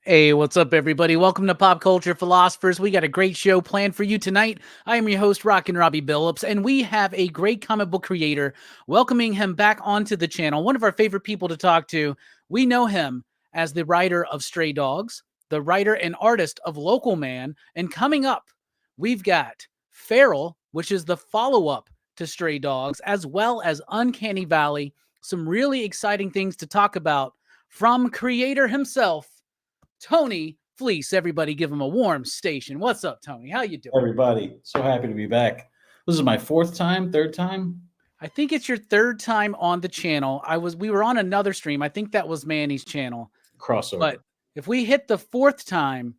Hey, what's up, everybody? Welcome to Pop Culture Philosophers. We got a great show planned for you tonight. I am your host, Rockin Robbie Billups, and we have a great comic book creator welcoming him back onto the channel. One of our favorite people to talk to. We know him as the writer of Stray Dogs, the writer and artist of Local Man, and coming up, we've got Feral, which is the follow-up to Stray Dogs, as well as Uncanny Valley. Some really exciting things to talk about from creator himself, Tony Fleecs. Everybody give him a warm station. What's up, Tony? How you doing? Everybody, so happy to be back. This is my third time. I think it's your third time on the channel. We were on another stream. I think that was Manny's channel. Crossover. But if we hit the fourth time,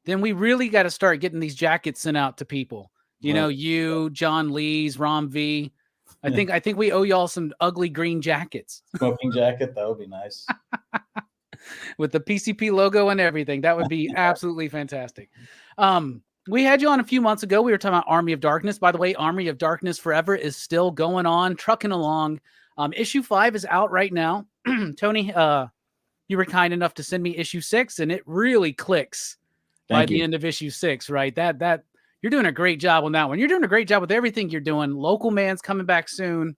then we really got to start getting these jackets sent out to people. You know, you, John Lee's, Rom V. I think we owe y'all some ugly green jackets. Smoking jacket, that would be nice. With the PCP logo and everything. That would be absolutely fantastic. We had you on a few months ago. We were talking about Army of Darkness. By the way, Army of Darkness Forever is still going on, trucking along. Issue 5 is out right now. Tony, you were kind enough to send me issue 6, and it really clicks by the end of issue 6, right? That you're doing a great job on that one. You're doing a great job with everything you're doing. Local Man's coming back soon.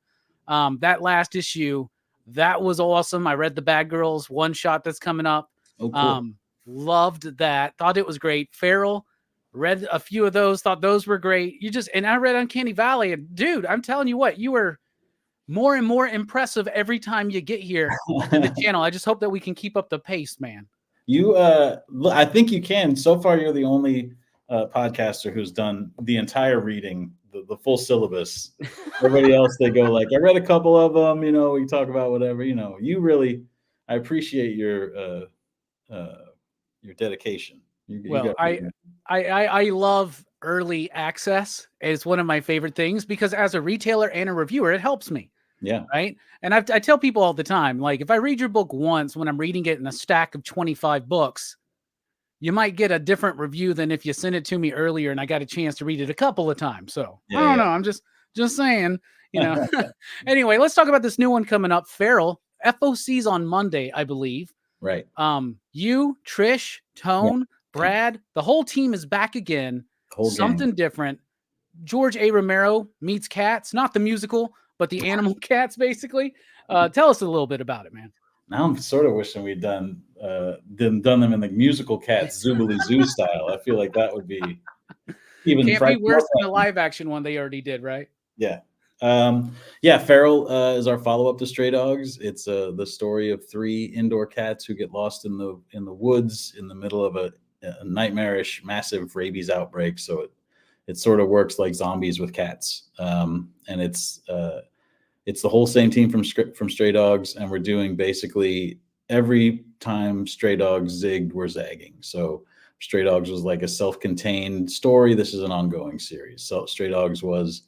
That last issue, that was awesome. I read the Bad Girls one shot that's coming up. Oh, cool. Loved that. Thought it was great. Feral, read a few of those. Thought those were great. And I read Uncanny Valley. And dude, I'm telling you what, you were more and more impressive every time you get here to the channel. I just hope that we can keep up the pace, man. I think you can. So far, you're the only podcaster who's done the entire reading, the full syllabus. Everybody else, they go like, I read a couple of them, we talk about whatever, you really, I appreciate your dedication. I love early access. It's one of my favorite things because as a retailer and a reviewer, it helps me. Yeah. Right. And I tell people all the time, like, if I read your book once when I'm reading it in a stack of 25 books, you might get a different review than if you sent it to me earlier and I got a chance to read it a couple of times. So I don't know. I'm just saying, Anyway, let's talk about this new one coming up. Feral. FOC's on Monday, I believe. Right. You, Trish, Tone, Brad, the whole team is back again. Something different. George A. Romero meets cats, not the musical, but the animal cats, basically. Tell us a little bit about it, man. Now I'm sort of wishing we'd done them in the musical Cats Zoobly Zoo style. I feel like that would be even can't be worse than the live action one they already did, right? Yeah. Feral is our follow-up to Stray Dogs. It's the story of 3 indoor cats who get lost in the woods in the middle of a nightmarish, massive rabies outbreak. So it sort of works like zombies with cats, and it's the whole same team from Stray Dogs, and we're doing basically every time Stray Dogs zigged, we're zagging. So Stray Dogs was like a self-contained story. This is an ongoing series. So Stray Dogs was,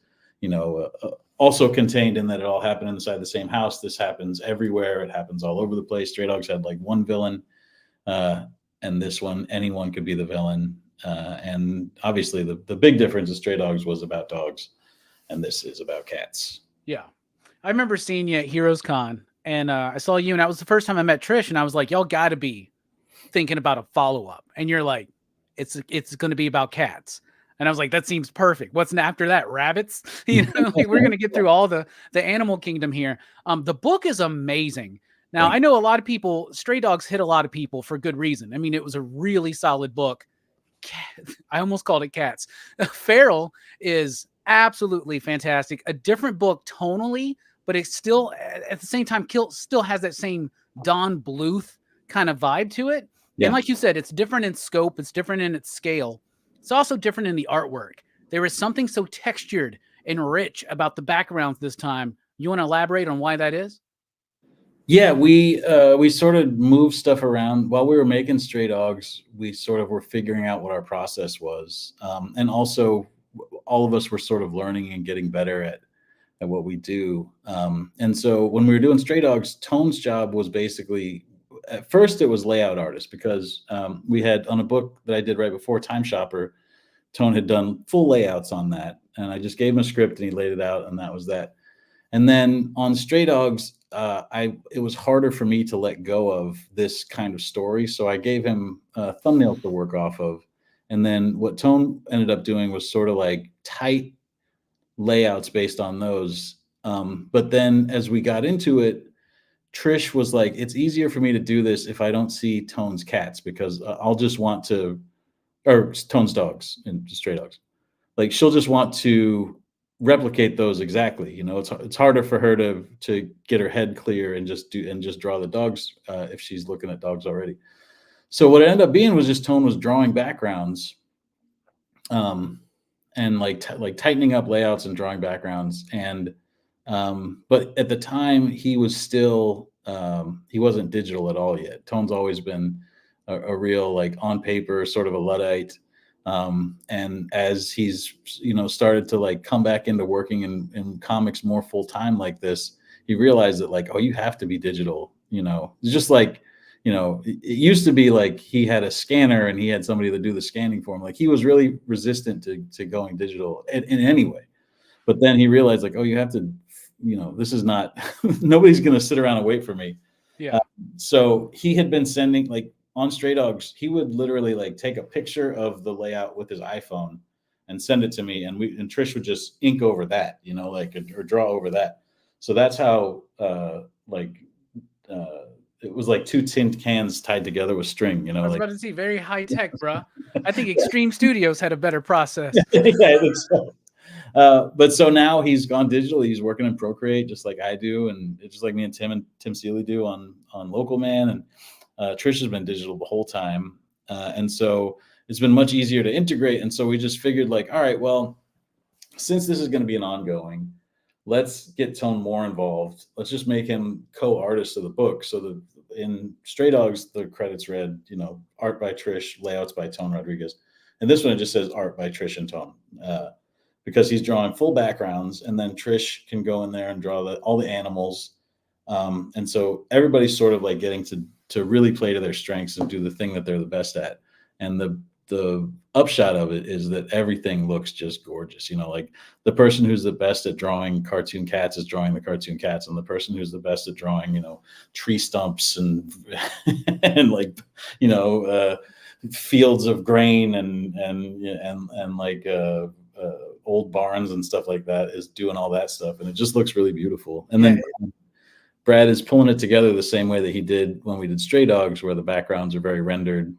also contained in that it all happened inside the same house. This happens everywhere. It happens all over the place. Stray Dogs had like one villain, and this one, anyone could be the villain. And obviously the big difference is Stray Dogs was about dogs, and this is about cats. Yeah. I remember seeing you at Heroes Con, and I saw you, and that was the first time I met Trish, and I was like, y'all got to be thinking about a follow-up. And you're like, it's going to be about cats. And I was like, that seems perfect. What's after that? Rabbits? Like, we're going to get through all the animal kingdom here. The book is amazing. Now, I know a lot of people, Stray Dogs hit a lot of people for good reason. I mean, it was a really solid book. I almost called it Cats. Feral is absolutely fantastic. A different book tonally, but it still, at the same time, still has that same Don Bluth kind of vibe to it. Yeah. And like you said, it's different in scope. It's different in its scale. It's also different in the artwork. There is something so textured and rich about the backgrounds this time. You want to elaborate on why that is? Yeah, we sort of moved stuff around while we were making Stray Dogs. We sort of were figuring out what our process was, and also all of us were sort of learning and getting better at what we do. And so when we were doing Stray Dogs, Tone's job was basically, at first it was layout artist, because we had, on a book that I did right before, Time Shopper, Tone had done full layouts on that. And I just gave him a script and he laid it out, and that was that. And then on Stray Dogs, it was harder for me to let go of this kind of story. So I gave him thumbnails to work off of. And then what Tone ended up doing was sort of like tight layouts based on those. But then as we got into it, Trish was like, it's easier for me to do this if I don't see Tone's cats, because I'll just want to, or Tone's dogs and stray dogs. Like she'll just want to replicate those exactly. You know, it's harder for her to get her head clear and just draw the dogs if she's looking at dogs already. So what it ended up being was just Tone was drawing backgrounds, and like tightening up layouts and drawing backgrounds. And but at the time he was still he wasn't digital at all yet. Tone's always been a real like on paper sort of a Luddite. And as he's, you know, started to like come back into working in comics more full time like this, he realized that like, oh, you have to be digital, you know. It's just like, you know, it used to be like he had a scanner and he had somebody to do the scanning for him. Like he was really resistant to going digital in any way. But then he realized like, oh, you have to, you know, this is not, nobody's going to sit around and wait for me. Yeah. So he had been sending like on Stray Dogs, he would literally like take a picture of the layout with his iPhone and send it to me. And Trish would just ink over that, you know, like, or draw over that. So that's how, it was like two tin cans tied together with string, you know. I was like, about to say very high tech, bro. I think Extreme Studios had a better process. Yeah, I think so. But so now he's gone digital. He's working in Procreate just like I do, and it's just like me and Tim Seeley do on Local Man. And Trish has been digital the whole time, and so it's been much easier to integrate. And so we just figured like, all right, well, since this is going to be an ongoing, let's get Tone more involved. Let's just make him co-artist of the book. So that in Stray Dogs, the credits read, you know, art by Trish, layouts by Tone Rodriguez. And this one, it just says art by Trish and Tone, because he's drawing full backgrounds, and then Trish can go in there and draw all the animals. And so everybody's sort of like getting to really play to their strengths and do the thing that they're the best at. And the upshot of it is that everything looks just gorgeous. You know, like the person who's the best at drawing cartoon cats is drawing the cartoon cats, and the person who's the best at drawing, you know, tree stumps and and like, you know, fields of grain and like old barns and stuff like that is doing all that stuff, and it just looks really beautiful. And then Brad is pulling it together the same way that he did when we did Stray Dogs, where the backgrounds are very rendered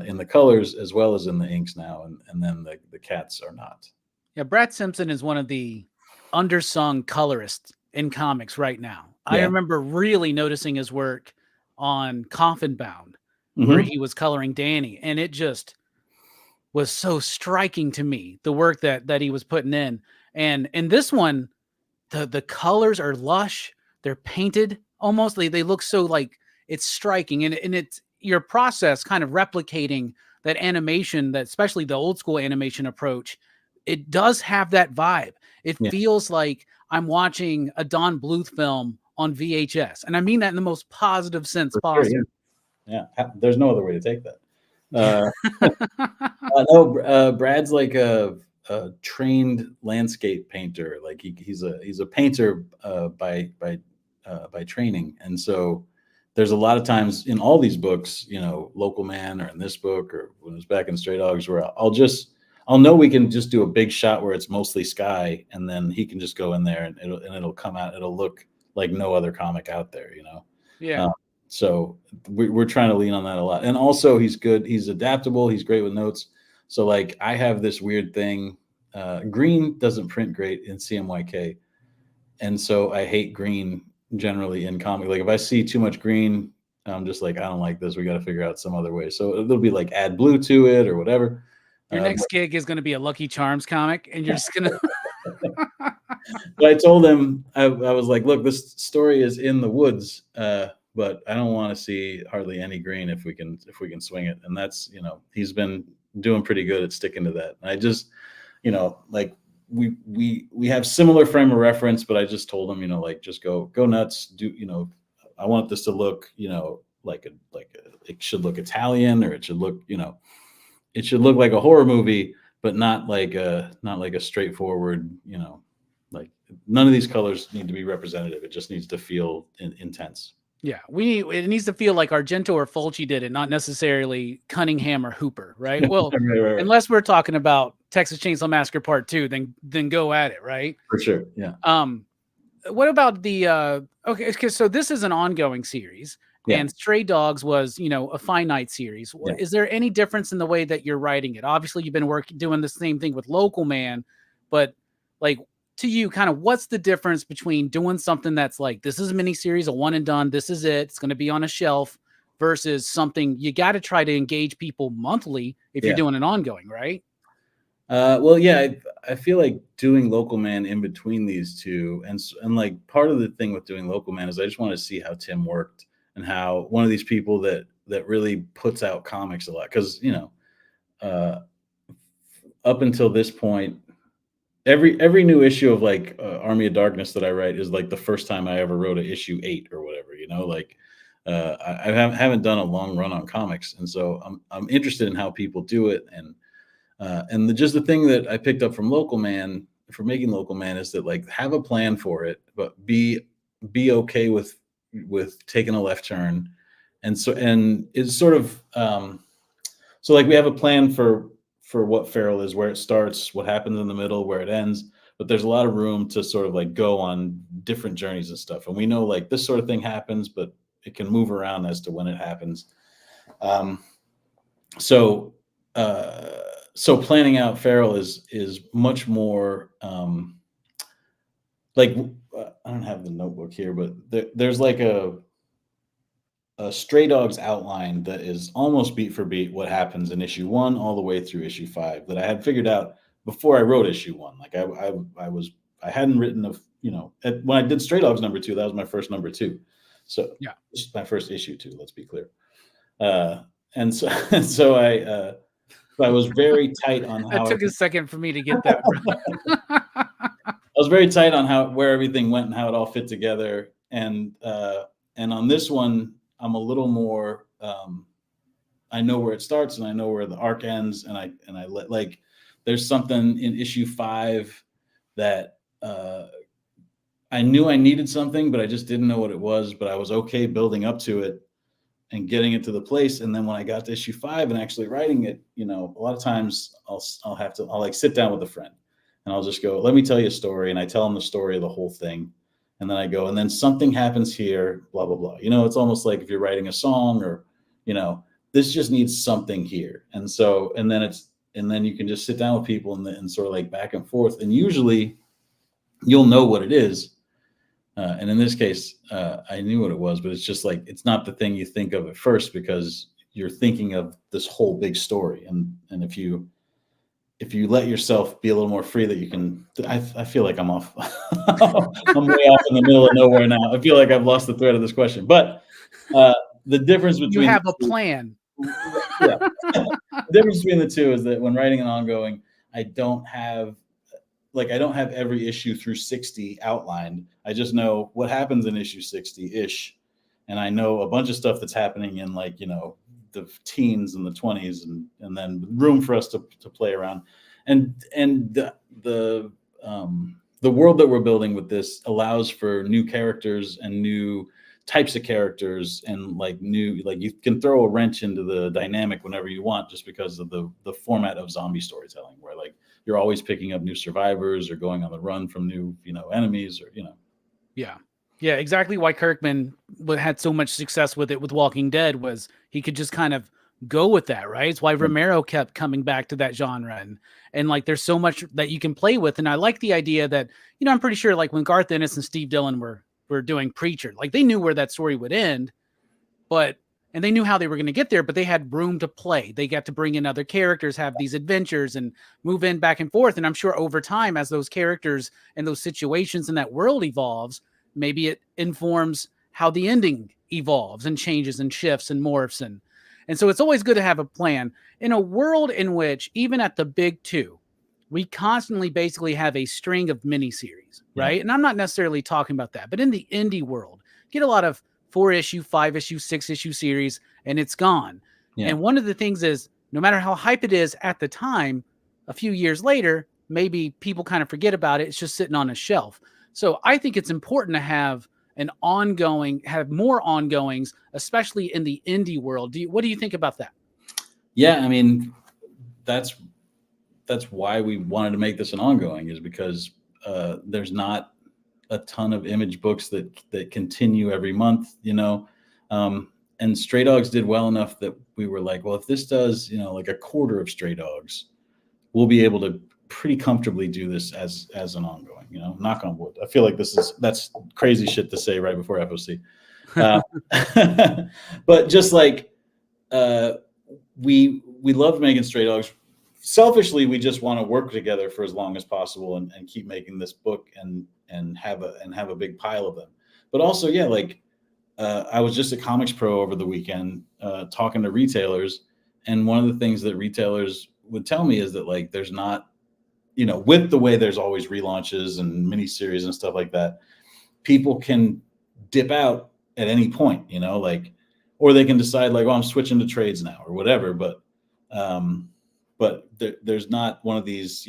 in the colors as well as in the inks now, and then the cats are not. Yeah, Brad Simpson is one of the undersung colorists in comics right now. Yeah. I remember really noticing his work on Coffin Bound, where he was coloring Danny, and it just was so striking to me, the work that he was putting in. And in this one, the colors are lush, they're painted almost, they look so like it's striking, and it's your process kind of replicating that animation, that especially the old school animation approach. It does have that vibe. It feels like I'm watching a Don Bluth film on VHS, and I mean that in the most positive sense possible. Sure, yeah, there's no other way to take that. No, Brad's like a trained landscape painter. Like he's a painter by training, and so there's a lot of times in all these books, you know, Local Man, or in this book, or when it was back in Stray Dogs, where I'll know we can just do a big shot where it's mostly sky, and then he can just go in there and it'll come out. It'll look like no other comic out there, you know? Yeah. So we're trying to lean on that a lot. And also he's good. He's adaptable. He's great with notes. So like I have this weird thing. Green doesn't print great in CMYK. And so I hate green generally in comic. Like if I see too much green, I'm just like, I don't like this. We got to figure out some other way. So it'll be like add blue to it or whatever. Your next gig is going to be a Lucky Charms comic, and you're just going to. But I told him, I was like, look, this story is in the woods, but I don't want to see hardly any green if we can swing it. And that's, you know, he's been doing pretty good at sticking to that. And I just, you know, like we have similar frame of reference, but I just told him, you know, like just go nuts. Do, you know, I want this to look, you know, like it should look Italian, or it should look, you know, it should look like a horror movie, but not like a straightforward, you know, like none of these colors need to be representative. It just needs to feel intense. Yeah, it needs to feel like Argento or Fulci did it, not necessarily Cunningham or Hooper, right? Well, right. Unless we're talking about Texas Chainsaw Massacre Part 2, then go at it, right? For sure, yeah. What about the okay? So this is an ongoing series, and Stray Dogs was a finite series. Yeah. Is there any difference in the way that you're writing it? Obviously, you've been doing the same thing with Local Man, but like, to you, kind of what's the difference between doing something that's like, this is a miniseries, a one and done, this is it, it's going to be on a shelf, versus something you got to try to engage people monthly if you're doing an ongoing, right? Well, yeah, I feel like doing Local Man in between these two, and like part of the thing with doing Local Man is I just want to see how Tim worked and how one of these people that really puts out comics a lot, because up until this point, every new issue of like Army of Darkness that I write is like the first time I ever wrote an issue 8 or whatever, like I haven't done a long run on comics, and so I'm interested in how people do it, and just the thing that I picked up from Local Man for making Local Man is that, like, have a plan for it, but be okay with taking a left turn, and it's sort of so like we have a plan for what Feral is, where it starts, what happens in the middle, where it ends, but there's a lot of room to sort of like go on different journeys and stuff, and we know like this sort of thing happens, but it can move around as to when it happens. So planning out Feral is much more like I don't have the notebook here, but there's like a Stray Dogs outline that is almost beat for beat what happens in issue 1 all the way through issue 5 that I had figured out before I wrote issue 1. Like I hadn't written when I did Stray Dogs number 2, that was my first number 2. So yeah, this is my first issue 2. Let's be clear. And so I was very tight on how. It took a second for me to get that. I was very tight on where everything went and how it all fit together. And on this one, I'm a little more. I know where it starts and I know where the arc ends, and I let, like, there's something in issue 5 that I knew I needed something, but I just didn't know what it was. But I was okay building up to it and getting it to the place. And then when I got to issue 5 and actually writing it, a lot of times I'll like sit down with a friend and I'll just go, let me tell you a story. And I tell them the story of the whole thing. And then I go, and then something happens here, blah, blah, blah. It's almost like if you're writing a song or, this just needs something here. And so, and then you can just sit down with people and sort of like back and forth. And usually you'll know what it is. And in this case, I knew what it was, but it's just like, it's not the thing you think of at first because you're thinking of this whole big story. And if you let yourself be a little more free, that you can, I feel like I'm off. I'm way off in the middle of nowhere now. I feel like I've lost the thread of this question, but the difference between— You have a plan. Yeah. The difference between the two is that when writing an ongoing, I don't have every issue through 60 outlined. I just know what happens in issue 60-ish. And I know a bunch of stuff that's happening in, like, the teens and the 20s, and then room for us to play around. And the world that we're building with this allows for new characters and new types of characters, and like you can throw a wrench into the dynamic whenever you want, just because of the format of zombie storytelling, where like you're always picking up new survivors or going on the run from new enemies, or yeah, exactly why Kirkman had so much success with it with Walking Dead was he could just kind of go with that, right? It's why Romero kept coming back to that genre, and like there's so much that you can play with. And I like the idea that I'm pretty sure like when Garth Ennis and Steve Dillon were doing Preacher, like they knew where that story would end, and they knew how they were going to get there, but they had room to play. They got to bring in other characters, have these adventures, and move in back and forth. And I'm sure over time, as those characters and those situations in that world evolves, maybe it informs how the ending evolves and changes and shifts and morphs. And so it's always good to have a plan in a world in which, even at the big 2, we constantly basically have a string of miniseries, right? And I'm not necessarily talking about that, but in the indie world, get a lot of 4-issue, 5-issue, 6-issue series, and it's gone. Yeah. And one of the things is, no matter how hype it is at the time, a few years later, maybe people kind of forget about it. It's just sitting on a shelf. So I think it's important to have more ongoings, especially in the indie world. What do you think about that? Yeah, I mean, that's why we wanted to make this an ongoing, is because there's not a ton of Image books that continue every month, and Stray Dogs did well enough that we were like, well, if this does, like a quarter of Stray Dogs, we'll be able to pretty comfortably do this as an ongoing, knock on wood. I feel like that's crazy shit to say right before FOC. But just like, we loved making Stray Dogs. Selfishly, we just want to work together for as long as possible and keep making this book and have a big pile of them. But also, yeah, like I was just at Comics Pro over the weekend talking to retailers, and one of the things that retailers would tell me is that, like, there's not, with the way there's always relaunches and miniseries and stuff like that, people can dip out at any point, like, or they can decide like, oh, I'm switching to trades now or whatever. But there's not one of these,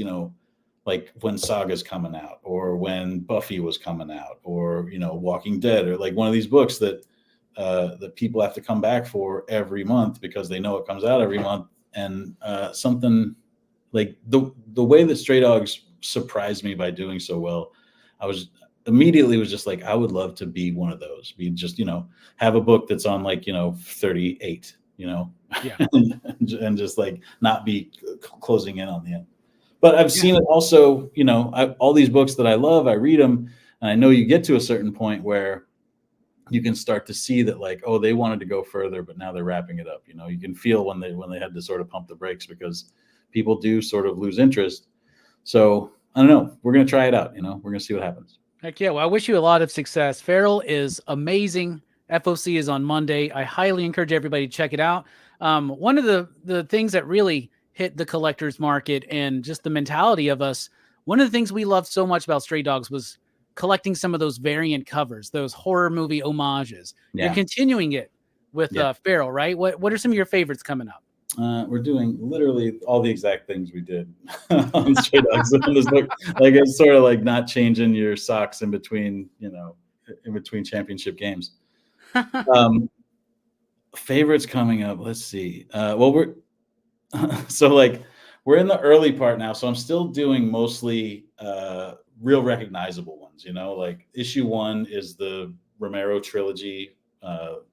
like when Saga's coming out or when Buffy was coming out or, Walking Dead, or like one of these books that people have to come back for every month because they know it comes out every month. And something like the way that Stray Dogs surprised me by doing so well, I was just like, I would love to be one of those. Be just, have a book that's on like, 38, yeah. and just like not be closing in on the end. But I've seen it also, all these books that I love, I read them, and I know you get to a certain point where you can start to see that, like, oh, they wanted to go further, but now they're wrapping it up. You can feel when they had to sort of pump the brakes, because people do sort of lose interest. So I don't know. We're going to try it out. We're going to see what happens. Heck yeah. Well, I wish you a lot of success. Feral is amazing. FOC is on Monday. I highly encourage everybody to check it out. One of the things that really hit the collector's market and just the mentality of us, one of the things we loved so much about Stray Dogs was collecting some of those variant covers, those horror movie homages. Yeah. You're continuing it with Feral, right? What are some of your favorites coming up? We're doing literally all the exact things we did on Stray Dogs in this book. Like, it's sort of like not changing your socks in between championship games. Favorites coming up. Let's see. Well, we're in the early part now, so I'm still doing mostly real recognizable ones. Like issue 1 is the Romero trilogy.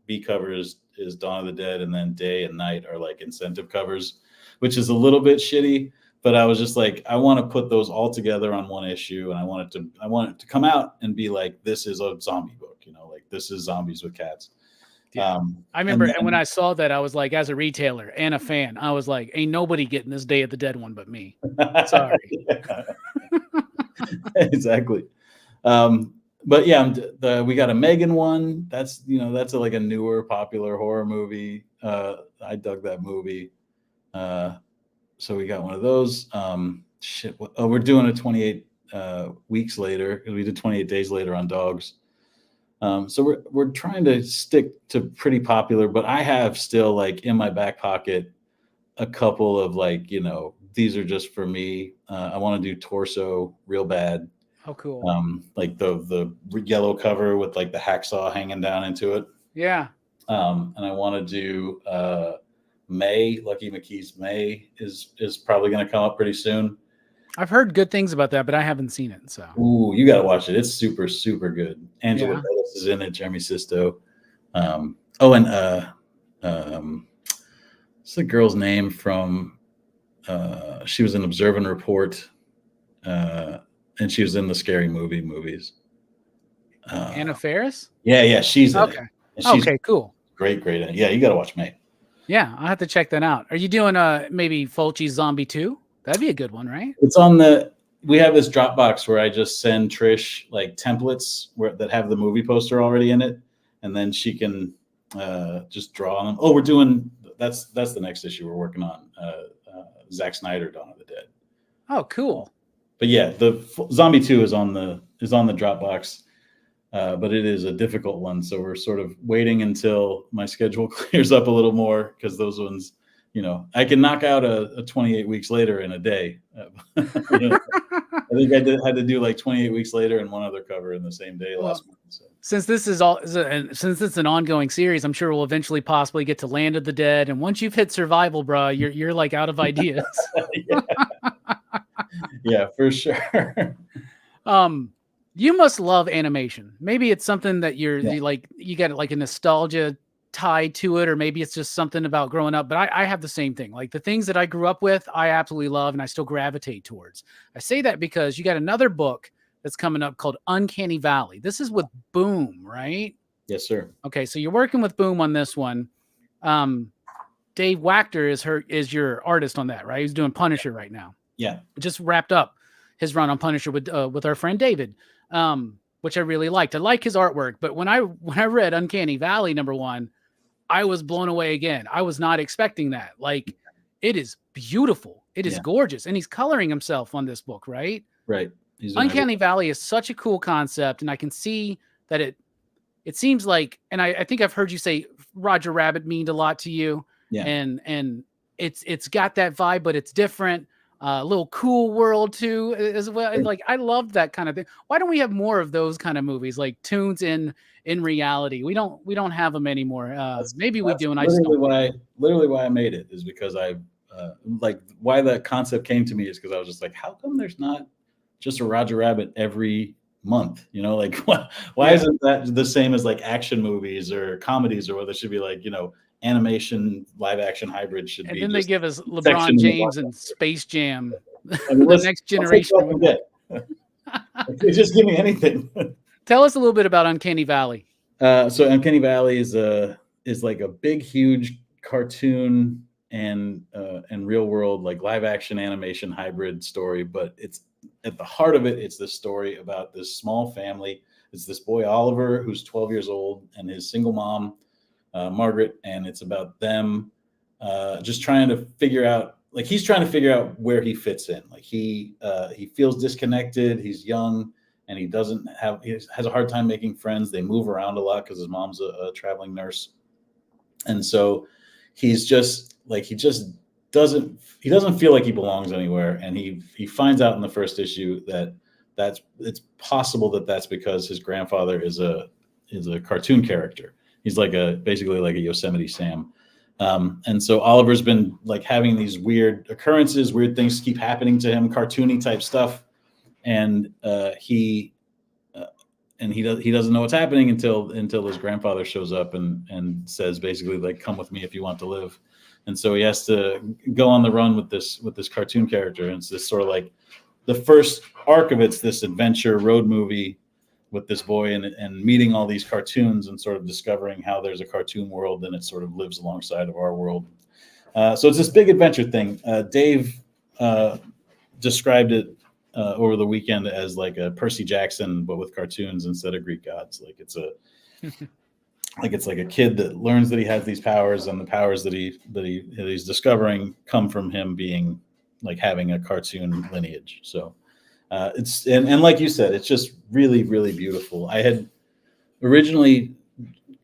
B covers is Dawn of the Dead, and then Day and Night are like incentive covers, which is a little bit shitty. But I was just like, I want to put those all together on one issue, and I want it to come out and be like, this is a zombie book, like this is zombies with cats. Yeah. I remember, and when I saw that, I was like, as a retailer and a fan, I was like, ain't nobody getting this Day of the Dead one but me. Sorry. Exactly. But yeah, we got a Megan one. That's like a newer popular horror movie. I dug that movie. So we got one of those. We're doing a 28 weeks later, because we did 28 days later on dogs. So we're trying to stick to pretty popular, but I have still, like, in my back pocket a couple of, like, these are just for me. I want to do Torso real bad. Oh, cool. Like the yellow cover with like the hacksaw hanging down into it. Yeah. And I want to do May. Lucky McKee's May is probably going to come up pretty soon. I've heard good things about that, but I haven't seen it. So you got to watch it. It's super, super good. Angela Davis is in it. Jeremy Sisto. What's the girl's name from? She was in Observe and Report. And she was in the Scary Movie movies. Anna Faris? Yeah, she's in it. Okay, cool. Great in it. Yeah, you got to watch May. Yeah, I'll have to check that out. Are you doing maybe Fulci's Zombie 2? That'd be a good one, right? It's we have this Dropbox where I just send Trish like templates that have the movie poster already in it, and then she can just draw on them. Oh, we're doing that's the next issue we're working on. Zack Snyder, Dawn of the Dead. Oh, cool. But yeah, the Zombie 2 is on the Dropbox, but it is a difficult one. So we're sort of waiting until my schedule clears up a little more, because those ones I can knock out a 28 weeks later in a day. I think I had to do like 28 weeks later and one other cover in the same day last month. So. Since this is since it's an ongoing series, I'm sure we'll eventually possibly get to Land of the Dead. And once you've hit survival, bro, you're like out of ideas. Yeah, for sure. You must love animation. Maybe it's something that you got like a nostalgia tied to it, or maybe it's just something about growing up. But I have the same thing. Like the things that I grew up with, I absolutely love and I still gravitate towards. I say that because you got another book that's coming up called Uncanny Valley. This is with Boom, right? Yes, sir. Okay, so you're working with Boom on this one. Dave Wachter is your artist on that, right? He's doing Punisher right now. Yeah, just wrapped up his run on Punisher with our friend David, which I really liked. I like his artwork, but when I read Uncanny Valley #1, I was blown away again. I was not expecting that. Like, it is beautiful. It is gorgeous, and he's coloring himself on this book, right? Right. Uncanny Valley is such a cool concept, and I can see that it seems like, and I think I've heard you say Roger Rabbit meaned a lot to you. Yeah. And it's got that vibe, but it's different. A little cool world too, as well. And like, I love that kind of thing. Why don't we have more of those kind of movies, like tunes in reality? We don't have them anymore. Maybe we do, and I just don't. Literally why I made it is because why that concept came to me is because I was just like, how come there's not just a Roger Rabbit every month? Like, why isn't that the same as like action movies or comedies, or whether it should be like, animation live action hybrid should be. And then they give us LeBron James and Space Jam, the next generation. Just give me anything. Tell us a little bit about Uncanny Valley. So Uncanny Valley is like a big, huge cartoon and real world, like live action animation hybrid story. But it's at the heart of it, it's this story about this small family. It's this boy, Oliver, who's 12 years old, and his single mom, Margaret. And it's about them just trying to figure out, like, he's trying to figure out where he fits in. Like he feels disconnected. He's young and he has a hard time making friends. They move around a lot because his mom's a traveling nurse. And so he's just like, he doesn't feel like he belongs anywhere. And he finds out in the first issue that it's possible that's because his grandfather is a cartoon character. He's basically like a Yosemite Sam. And so Oliver's been like having these weird occurrences, weird things keep happening to him, cartoony type stuff. And he doesn't know what's happening until his grandfather shows up and says basically like, come with me if you want to live. And so he has to go on the run with this cartoon character. And it's this sort of like the first arc of it's this adventure road movie with this boy and meeting all these cartoons and sort of discovering how there's a cartoon world and it sort of lives alongside of our world. So it's this big adventure thing. Dave described it over the weekend as like a Percy Jackson, but with cartoons instead of Greek gods. Like it's like a kid that learns that he has these powers, and the powers that he's discovering come from him being like having a cartoon lineage. So it's and like you said, it's just really, really beautiful. I had originally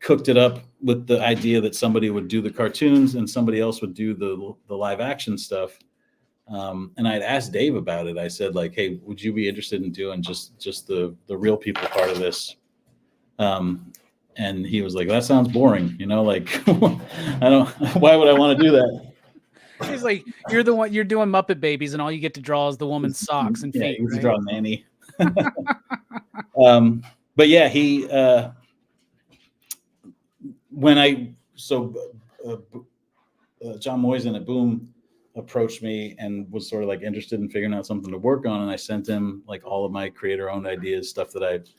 cooked it up with the idea that somebody would do the cartoons and somebody else would do the live action stuff. And I'd asked Dave about it. I said, like, hey, would you be interested in doing just the real people part of this? And he was like, that sounds boring. Like, why would I want to do that? He's like, you're doing Muppet Babies, and all you get to draw is the woman's socks and feet. Yeah, he draw Nanny. But yeah, John Moisen at Boom approached me and was sort of like interested in figuring out something to work on, and I sent him like all of my creator-owned ideas, stuff that I've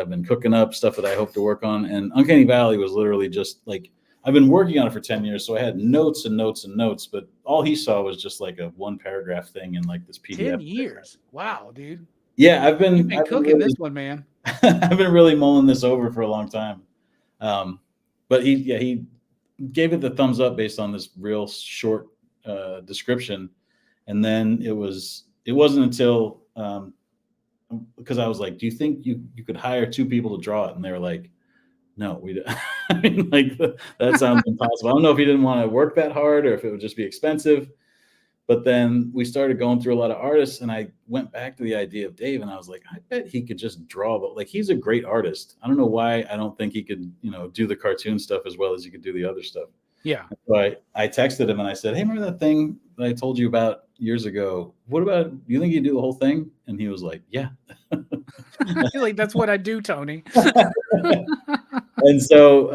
been cooking up, stuff that I hope to work on. And Uncanny Valley was literally just like, I've been working on it for 10 years. So I had notes and notes and notes, but all he saw was just like a one paragraph thing in like this PDF. 10 years. Wow, dude. Yeah. I've been cooking really, this one, man. I've been really mulling this over for a long time. But he gave it the thumbs up based on this real short description. And then it wasn't until, because I was like, do you think you could hire 2 people to draw it? And they were like, no, we don't. I mean, like that sounds impossible. I don't know if he didn't want to work that hard or if it would just be expensive. But then we started going through a lot of artists, and I went back to the idea of Dave, and I was like, I bet he could just draw, but like he's a great artist. I don't know why I don't think he could, do the cartoon stuff as well as he could do the other stuff. Yeah. So I texted him and I said, hey, remember that thing that I told you about years ago? What about, you think you do the whole thing? And he was like, yeah. Like, that's what I do, Tony. And so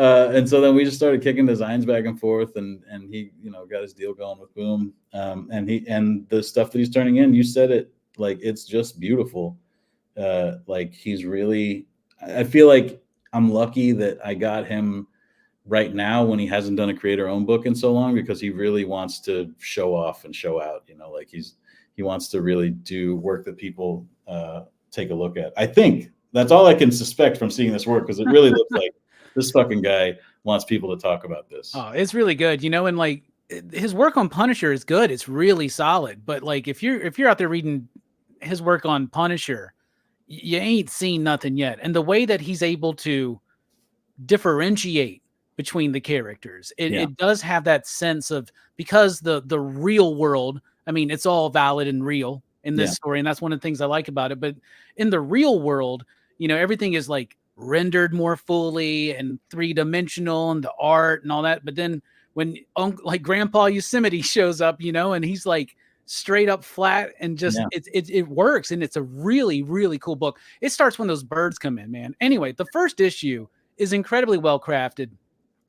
then we just started kicking designs back and forth, and he got his deal going with Boom, and the stuff that he's turning in, you said it, like it's just beautiful. Like he's really, I feel like I'm lucky that I got him right now when he hasn't done a creator owned book in so long, because he really wants to show off and show out, like he wants to really do work that people take a look at. I think that's all I can suspect from seeing this work, because it really looks like this fucking guy wants people to talk about this. Oh, it's really good, and like his work on Punisher is good. It's really solid. But like if you're out there reading his work on Punisher, you ain't seen nothing yet. And the way that he's able to differentiate between the characters, it does have that sense of, because the real world, I mean, it's all valid and real in this story, and that's one of the things I like about it. But in the real world, everything is like rendered more fully and 3-dimensional, and the art and all that. But then when like Grandpa Yosemite shows up, and he's like straight up flat, and just it works, and it's a really, really cool book. It starts when those birds come in, man. Anyway, the first issue is incredibly well crafted.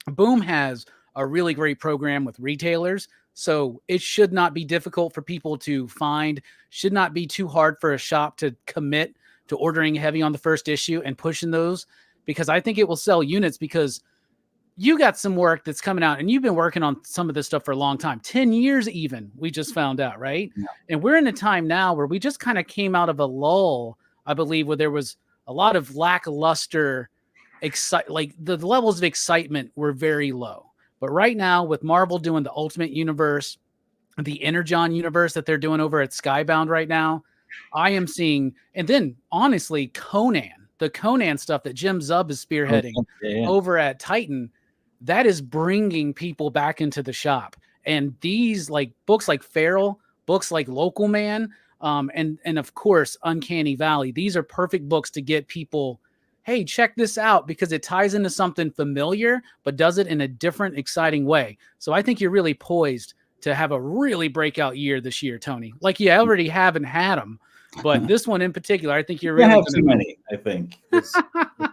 Boom has a really great program with retailers, so it should not be difficult for people to find, should not be too hard for a shop to commit to ordering heavy on the first issue and pushing those, because I think it will sell units. Because you got some work that's coming out, and you've been working on some of this stuff for a long time, 10 years even, we just found out, right? Yeah. And we're in a time now where we just kind of came out of a lull, I believe, where there was a lot of lackluster like the levels of excitement were very low. But right now, with Marvel doing the Ultimate Universe, the Energon universe that they're doing over at Skybound right now, I am seeing, and then honestly, the Conan stuff that Jim Zub is spearheading over at Titan, that is bringing people back into the shop. And these like books like Feral, books like Local Man, and of course Uncanny Valley, these are perfect books to get people, hey, check this out, because it ties into something familiar, but does it in a different, exciting way. So I think you're really poised to have a really breakout year this year, Tony. Like you already haven't had them, but this one in particular, I think you're really have too many. I think that's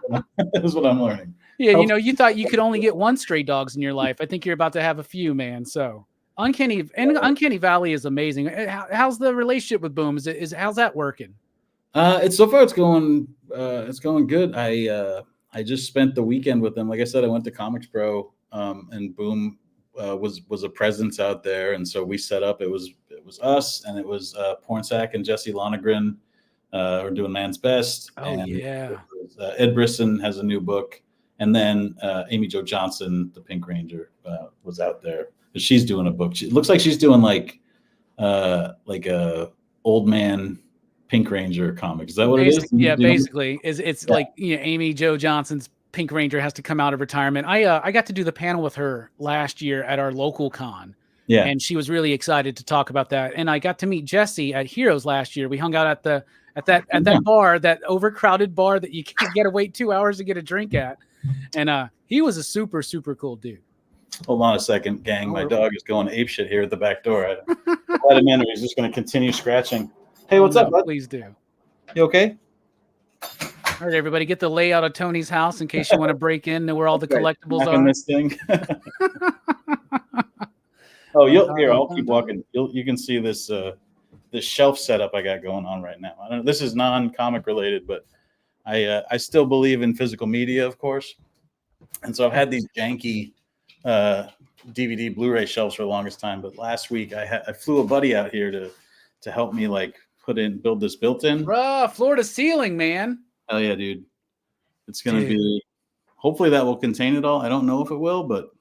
what I'm learning. Yeah, you thought you could only get one Stray Dogs in your life. I think you're about to have a few, man. So Uncanny Valley is amazing. How's the relationship with Boom? How's that working? It's so far it's going good. I just spent the weekend with them. Like I said, I went to Comics Pro, and Boom was a presence out there, and so we set up. It was us, and it was Pornsack and Jesse Lonergan who are doing Man's Best. Oh, and yeah. Ed Brisson has a new book, and then Amy Jo Johnson, the Pink Ranger, was out there. She's doing a book. It looks like she's doing like a old man Pink Ranger comic. Is that what it is? Yeah, basically. It's like Amy Jo Johnson's Pink Ranger has to come out of retirement. I got to do the panel with her last year at our local con. Yeah. And she was really excited to talk about that. And I got to meet Jesse at Heroes last year. We hung out at that bar, that overcrowded bar that you can't get to wait 2 hours to get a drink at. And he was a super, super cool dude. Hold on a second, gang. My dog is going apeshit here at the back door. I let him in, or he's just going to continue scratching. Hey, what's up, bud? Please do. You okay? All right, everybody, get the layout of Tony's house in case you want to break in, know where all the collectibles are. This thing. I'll keep walking. You can see this shelf setup I got going on right now. I don't know, this is non-comic related, but I still believe in physical media, of course. And so I've had these janky DVD Blu-ray shelves for the longest time. But last week I flew a buddy out here to help me like build this built-in. Floor to ceiling, man. Hell yeah, dude. It's going to be, hopefully that will contain it all. I don't know if it will, but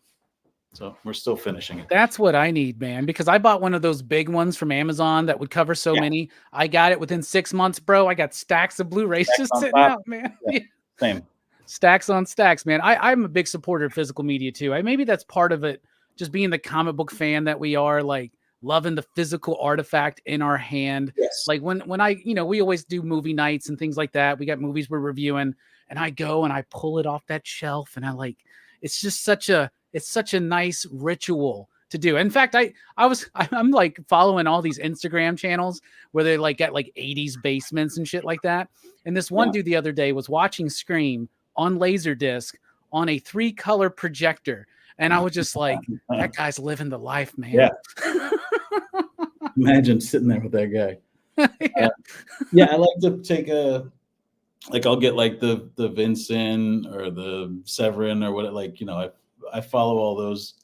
so we're still finishing it. That's what I need, man, because I bought one of those big ones from Amazon that would cover so many. I got it within 6 months, bro. I got stacks of Blu-rays just sitting out, man. Yeah. Same. Stacks on stacks, man. I'm a big supporter of physical media too. Maybe that's part of it, just being the comic book fan that we are, like loving the physical artifact in our hand. Yes. Like when I, we always do movie nights and things like that. We got movies we're reviewing, and I go and I pull it off that shelf, and it's just such a nice ritual to do. In fact, I'm like following all these Instagram channels where they like get like 80s basements and shit like that. And this one dude the other day was watching Scream on Laserdisc on a 3-color projector. And I was just like, that guy's living the life, man. Yeah. Imagine sitting there with that guy. Yeah. I like to take I'll get like the Vincent or the Severin or what, like, I follow all those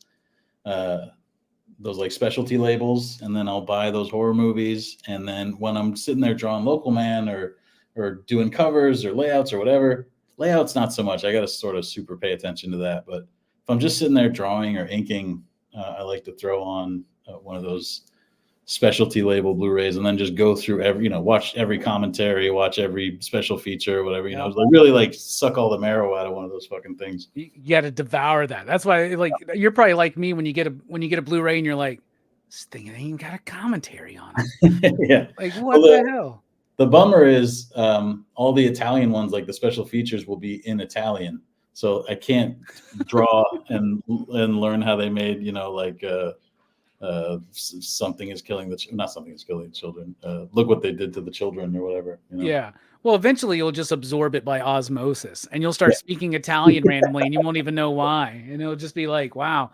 like specialty labels, and then I'll buy those horror movies. And then when I'm sitting there drawing Local Man or doing covers or layouts or whatever, layouts not so much. I got to sort of super pay attention to that. But if I'm just sitting there drawing or inking, I like to throw on one of those specialty label Blu-rays and then just go through every, watch every commentary, watch every special feature, whatever, really like suck all the marrow out of one of those fucking things. You got to devour that. That's why, like, you're probably like me when you get a Blu-ray and you're like, this thing ain't even got a commentary on it. Yeah. Like, what the hell? The bummer is all the Italian ones, like the special features, will be in Italian. So I can't draw and learn how they made, something is killing not something is killing the children. Look what they did to the children or whatever. Yeah. Well, eventually you'll just absorb it by osmosis, and you'll start speaking Italian randomly, and you won't even know why. And it'll just be like, wow.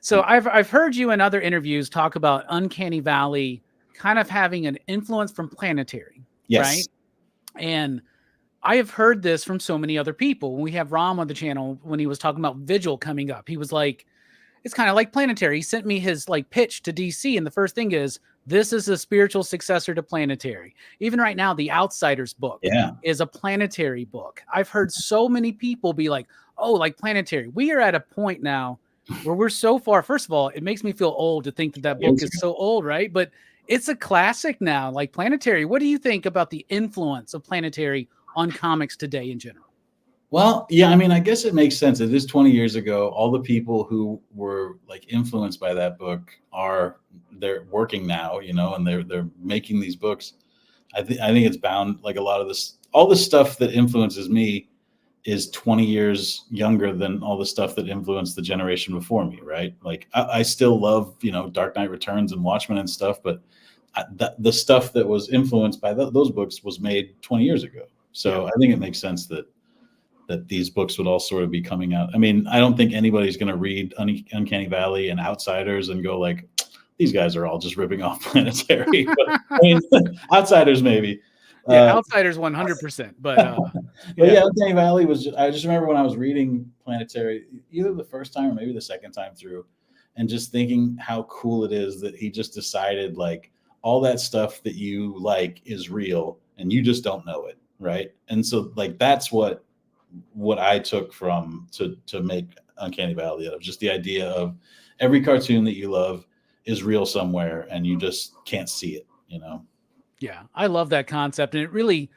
So I've heard you in other interviews talk about Uncanny Valley kind of having an influence from Planetary. Yes. Right. And I have heard this from so many other people. When we have Ram on the channel, when he was talking about Vigil coming up, he was like, it's kind of like Planetary. He sent me his like pitch to DC. And the first thing is, this is a spiritual successor to Planetary. Even right now, the Outsiders book is a Planetary book. I've heard so many people be like, oh, like Planetary. We are at a point now where we're so far. First of all, it makes me feel old to think that book is so old, right? But it's a classic now, like Planetary. What do you think about the influence of Planetary on comics today in general? Well, yeah, I mean, I guess it makes sense. It is 20 years ago. All the people who were like influenced by that book they're working now, and they're making these books. I think it's bound, like a lot of this, all the stuff that influences me is 20 years younger than all the stuff that influenced the generation before me, right? Like I still love, Dark Knight Returns and Watchmen and stuff, but the stuff that was influenced by those books was made 20 years ago. So I think it makes sense that these books would all sort of be coming out. I mean, I don't think anybody's going to read Uncanny Valley and Outsiders and go like, these guys are all just ripping off Planetary. But, I mean, Outsiders maybe. Yeah, Outsiders 100%. But Uncanny Valley was I just remember when I was reading Planetary, either the first time or maybe the second time through, and just thinking how cool it is that he just decided like all that stuff that you like is real and you just don't know it, right? And so like that's what I took from to make Uncanny Valley out of, just the idea of every cartoon that you love is real somewhere and you just can't see it, Yeah, I love that concept. And it really,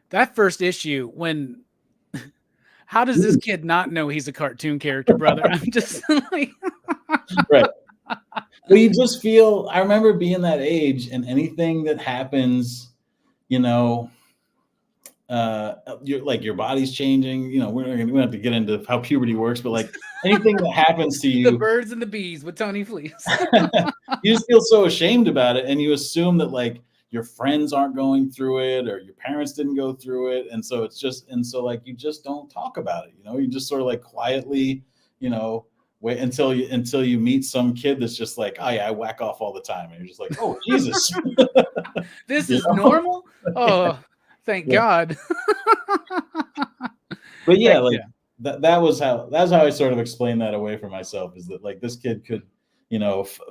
that first issue, when, how does this kid not know he's a cartoon character, brother? I'm just like, right. Well, you just feel, I remember being that age and anything that happens, you're like your body's changing. We don't have to get into how puberty works, but like anything that happens to you, the birds and the bees with Tony Fleecs, you just feel so ashamed about it, and you assume that like your friends aren't going through it or your parents didn't go through it, and so like you just don't talk about it. You just sort of like quietly, wait until you meet some kid that's just like, oh yeah, I whack off all the time, and you're just like, oh Jesus, this is normal. Oh. Thank God. But yeah, that was how I sort of explained that away from myself, is that like this kid could,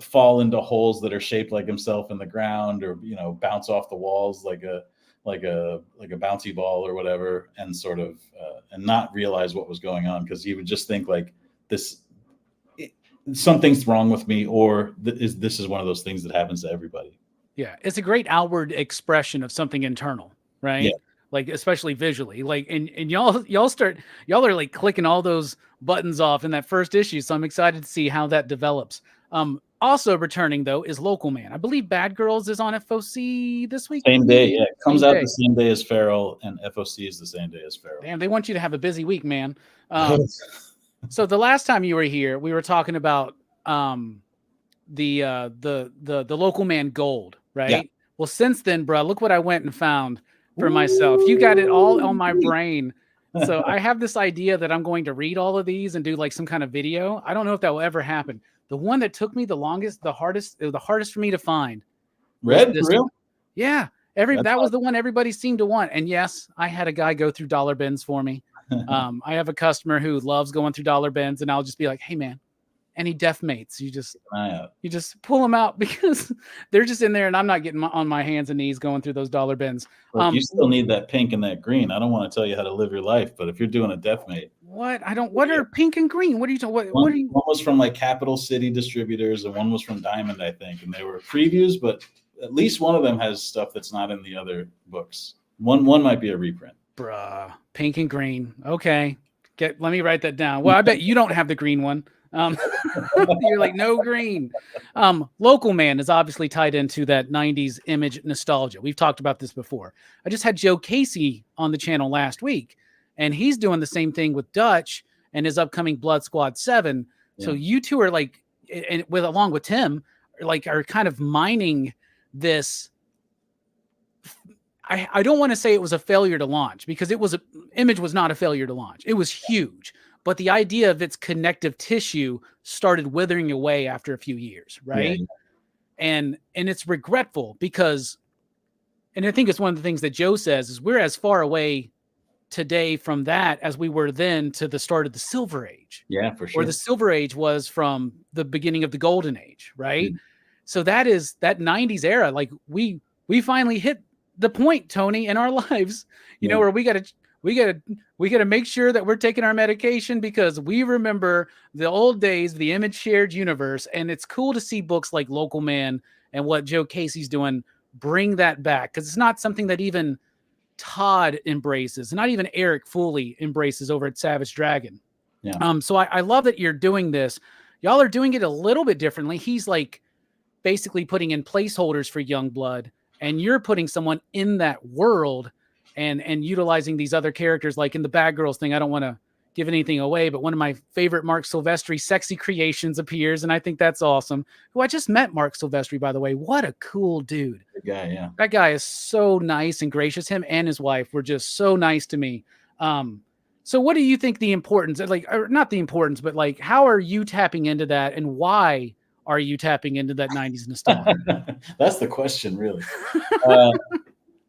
fall into holes that are shaped like himself in the ground, or bounce off the walls like a bouncy ball or whatever, and sort of and not realize what was going on, because he would just think like something's wrong with me, or this is one of those things that happens to everybody. Yeah, it's a great outward expression of something internal. Right. Yeah. like especially visually. Like and y'all are like clicking all those buttons off in that first issue. So I'm excited to see how that develops. Also returning though is Local Man. I believe Bad Girls is on FOC this week. Same day, yeah. It comes Same out day. the same day as Feral, and FOC is the same day as Feral. Damn, they want you to have a busy week, man. So the last time you were here, we were talking about the Local Man Gold, right? Yeah. Well, since then, bro, look what I went and found for myself. You got it all on my brain. So I have this idea that I'm going to read all of these and do like some kind of video. I don't know if that will ever happen. The one that took me the longest, the hardest for me to find. Red, for real? One. Yeah. That was the one everybody seemed to want. And yes, I had a guy go through dollar bins for me. I have a customer who loves going through dollar bins, and I'll just be like, hey man, any deaf mates, you just pull them out because they're just in there and I'm not getting on my hands and knees going through those dollar bins. Look, you still need that pink and that green. I don't want to tell you how to live your life, but if you're doing a deaf mate. What are pink and green? What are you talking? One was from like Capital City Distributors and one was from Diamond, I think. And they were previews, but at least one of them has stuff that's not in the other books. One might be a reprint. Bruh, pink and green. Okay. Let me write that down. Well, I bet you don't have the green one. You're like, no green. Local Man is obviously tied into that 90s image nostalgia. We've talked about this before. I just had Joe Casey on the channel last week, and he's doing the same thing with Dutch and his upcoming Blood Squad 7. Yeah. So you two are like, and along with Tim, are kind of mining this. I don't want to say it was a failure to launch because Image was not a failure to launch. It was huge. But the idea of its connective tissue started withering away after a few years, right? Yeah. And it's regretful because, and I think it's one of the things that Joe says is we're as far away today from that as we were then to the start of the Silver Age. Yeah, for sure. Or the Silver Age was from the beginning of the Golden Age, right? Mm-hmm. So that is that 90s era. Like we finally hit the point, Tony, in our lives, you know, where we got to make sure that we're taking our medication because we remember the old days, the Image shared universe. And it's cool to see books like Local Man and what Joe Casey's doing, bring that back. Cause it's not something that even Todd embraces, not even Eric fully embraces over at Savage Dragon. Yeah. So I love that you're doing this. Y'all are doing it a little bit differently. He's like basically putting in placeholders for Youngblood, and you're putting someone in that world and utilizing these other characters. Like in the Bad Girls thing, I don't want to give anything away, but one of my favorite Mark Silvestri sexy creations appears, and I think that's awesome. Who I just met Mark Silvestri, by the way. What a cool dude. Good guy, yeah. That guy is so nice and gracious. Him and his wife were just so nice to me. So what do you think the importance, or not the importance, but like, how are you tapping into that, and why are you tapping into that 90s nostalgia? That's the question, really.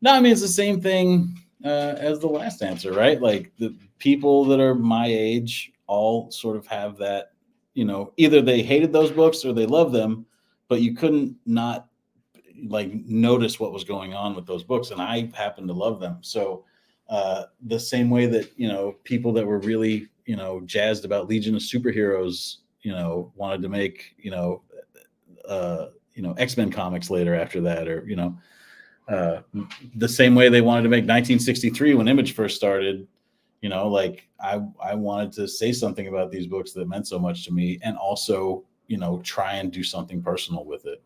No, I mean, it's the same thing as the last answer, right? Like the people that are my age all sort of have that, you know, either they hated those books or they loved them, but you couldn't not like notice what was going on with those books. And I happen to love them. So the same way that, you know, people that were really, you know, jazzed about Legion of Superheroes, you know, wanted to make, X-Men comics later after that, or, you know, the same way they wanted to make 1963 when Image first started, you know, like I wanted to say something about these books that meant so much to me, and also, you know, try and do something personal with it.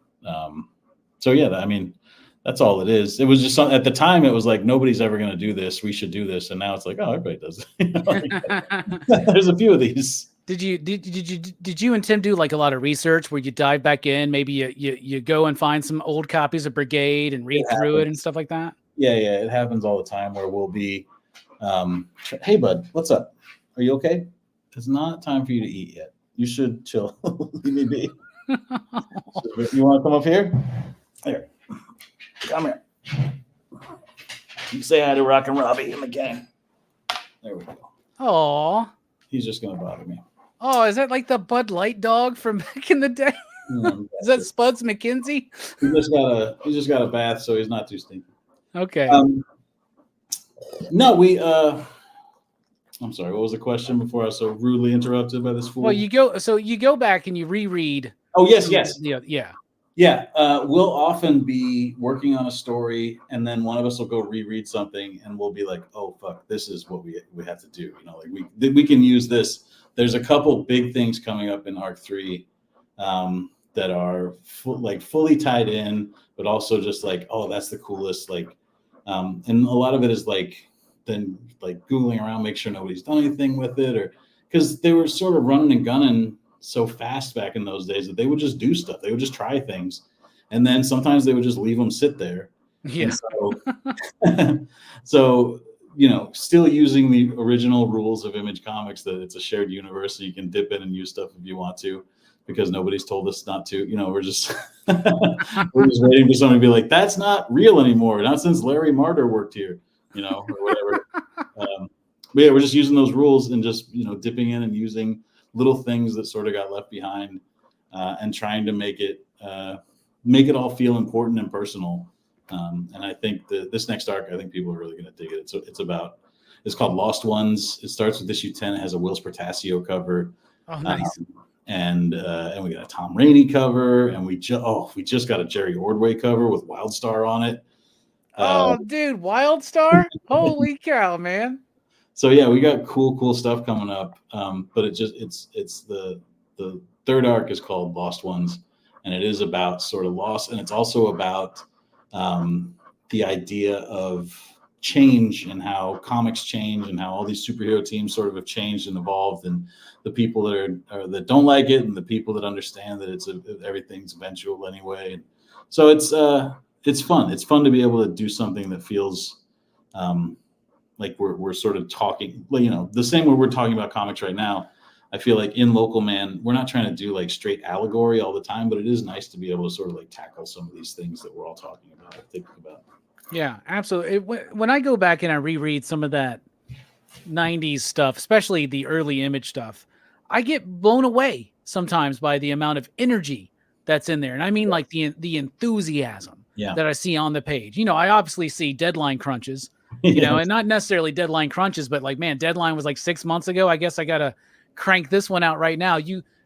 So yeah, I mean, that's all it is. It was just at the time, it was like, nobody's ever going to do this. We should do this. And now it's like, oh, everybody does it. There's a few of these. Did you and Tim do like a lot of research where you dive back in? Maybe you go and find some old copies of Brigade and read through it and stuff like that? Yeah. It happens all the time where we'll be, hey, bud, what's up? Are you okay? It's not time for you to eat yet. You should chill. Leave me be. You want to come up here? Here. Come here. You say hi to Rockin Robbie and the gang. There we go. Aw. He's just going to bother me. Oh, is that like the Bud Light dog from back in the day? Is that Spuds McKenzie? He just got a bath, so he's not too stinky. Okay. No, I'm sorry. What was the question before I was so rudely interrupted by this fool? Well, you go back and you reread. Oh, yes. Yeah. Yeah, we'll often be working on a story, and then one of us will go reread something, and we'll be like, "Oh fuck, this is what we have to do." You know, like we can use this. There's a couple big things coming up in Arc 3 that are fully tied in, but also just like, oh, that's the coolest. Like, and a lot of it is like then like Googling around, make sure nobody's done anything with it, or because they were sort of running and gunning so fast back in those days that they would just do stuff. They would just try things. And then sometimes they would just leave them sit there. Yeah. And so, you know, still using the original rules of Image Comics, that it's a shared universe, so you can dip in and use stuff if you want to, because nobody's told us not to. You know, we're just we're just waiting for somebody to be like, that's not real anymore. Not since Larry Marder worked here, you know, or whatever. But yeah, we're just using those rules and just, you know, dipping in and using little things that sort of got left behind, and trying to make it all feel important and personal. And I think this next arc, I think people are really going to dig it. It's called Lost Ones. It starts with issue 10. It has a Will Spartasio cover. Oh, nice. And we got a Tom Rainey cover, and we just got a Jerry Ordway cover with Wildstar on it. Oh, dude, Wildstar! Holy cow, man! So yeah, we got cool stuff coming up. But it's the third arc is called Lost Ones, and it is about sort of loss, and it's also about the idea of change and how comics change and how all these superhero teams sort of have changed and evolved, and the people that don't like it and the people that understand that everything's eventual anyway. And so it's fun. It's fun to be able to do something that feels like we're sort of talking, you know, the same way we're talking about comics right now. I feel like in Local Man, we're not trying to do like straight allegory all the time, but it is nice to be able to sort of like tackle some of these things that we're all talking about, thinking about. Yeah, absolutely. When I go back and I reread some of that 90s stuff, especially the early Image stuff, I get blown away sometimes by the amount of energy that's in there. And I mean, like the enthusiasm that I see on the page. You know, I obviously see deadline crunches, you know, and not necessarily deadline crunches, but like, man, deadline was like 6 months ago. I guess I got to crank this one out right now.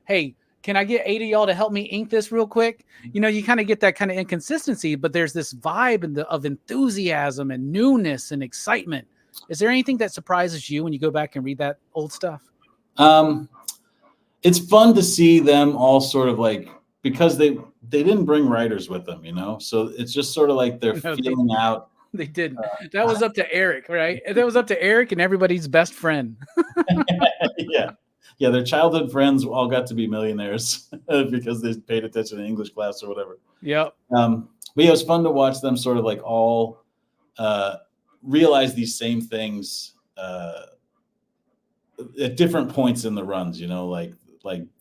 Hey, can I get 8 of y'all to help me ink this real quick? You know, you kind of get that kind of inconsistency, but there's this vibe of enthusiasm and newness and excitement. Is there anything that surprises you when you go back and read that old stuff? It's fun to see them all sort of like, because they didn't bring writers with them, you know? So it's just sort of like they're feeling out. They didn't. That was up to Eric, right? That was up to Eric and everybody's best friend. Yeah, their childhood friends all got to be millionaires because they paid attention in English class or whatever. Yep. But yeah, it was fun to watch them sort of like all realize these same things at different points in the runs. You know, like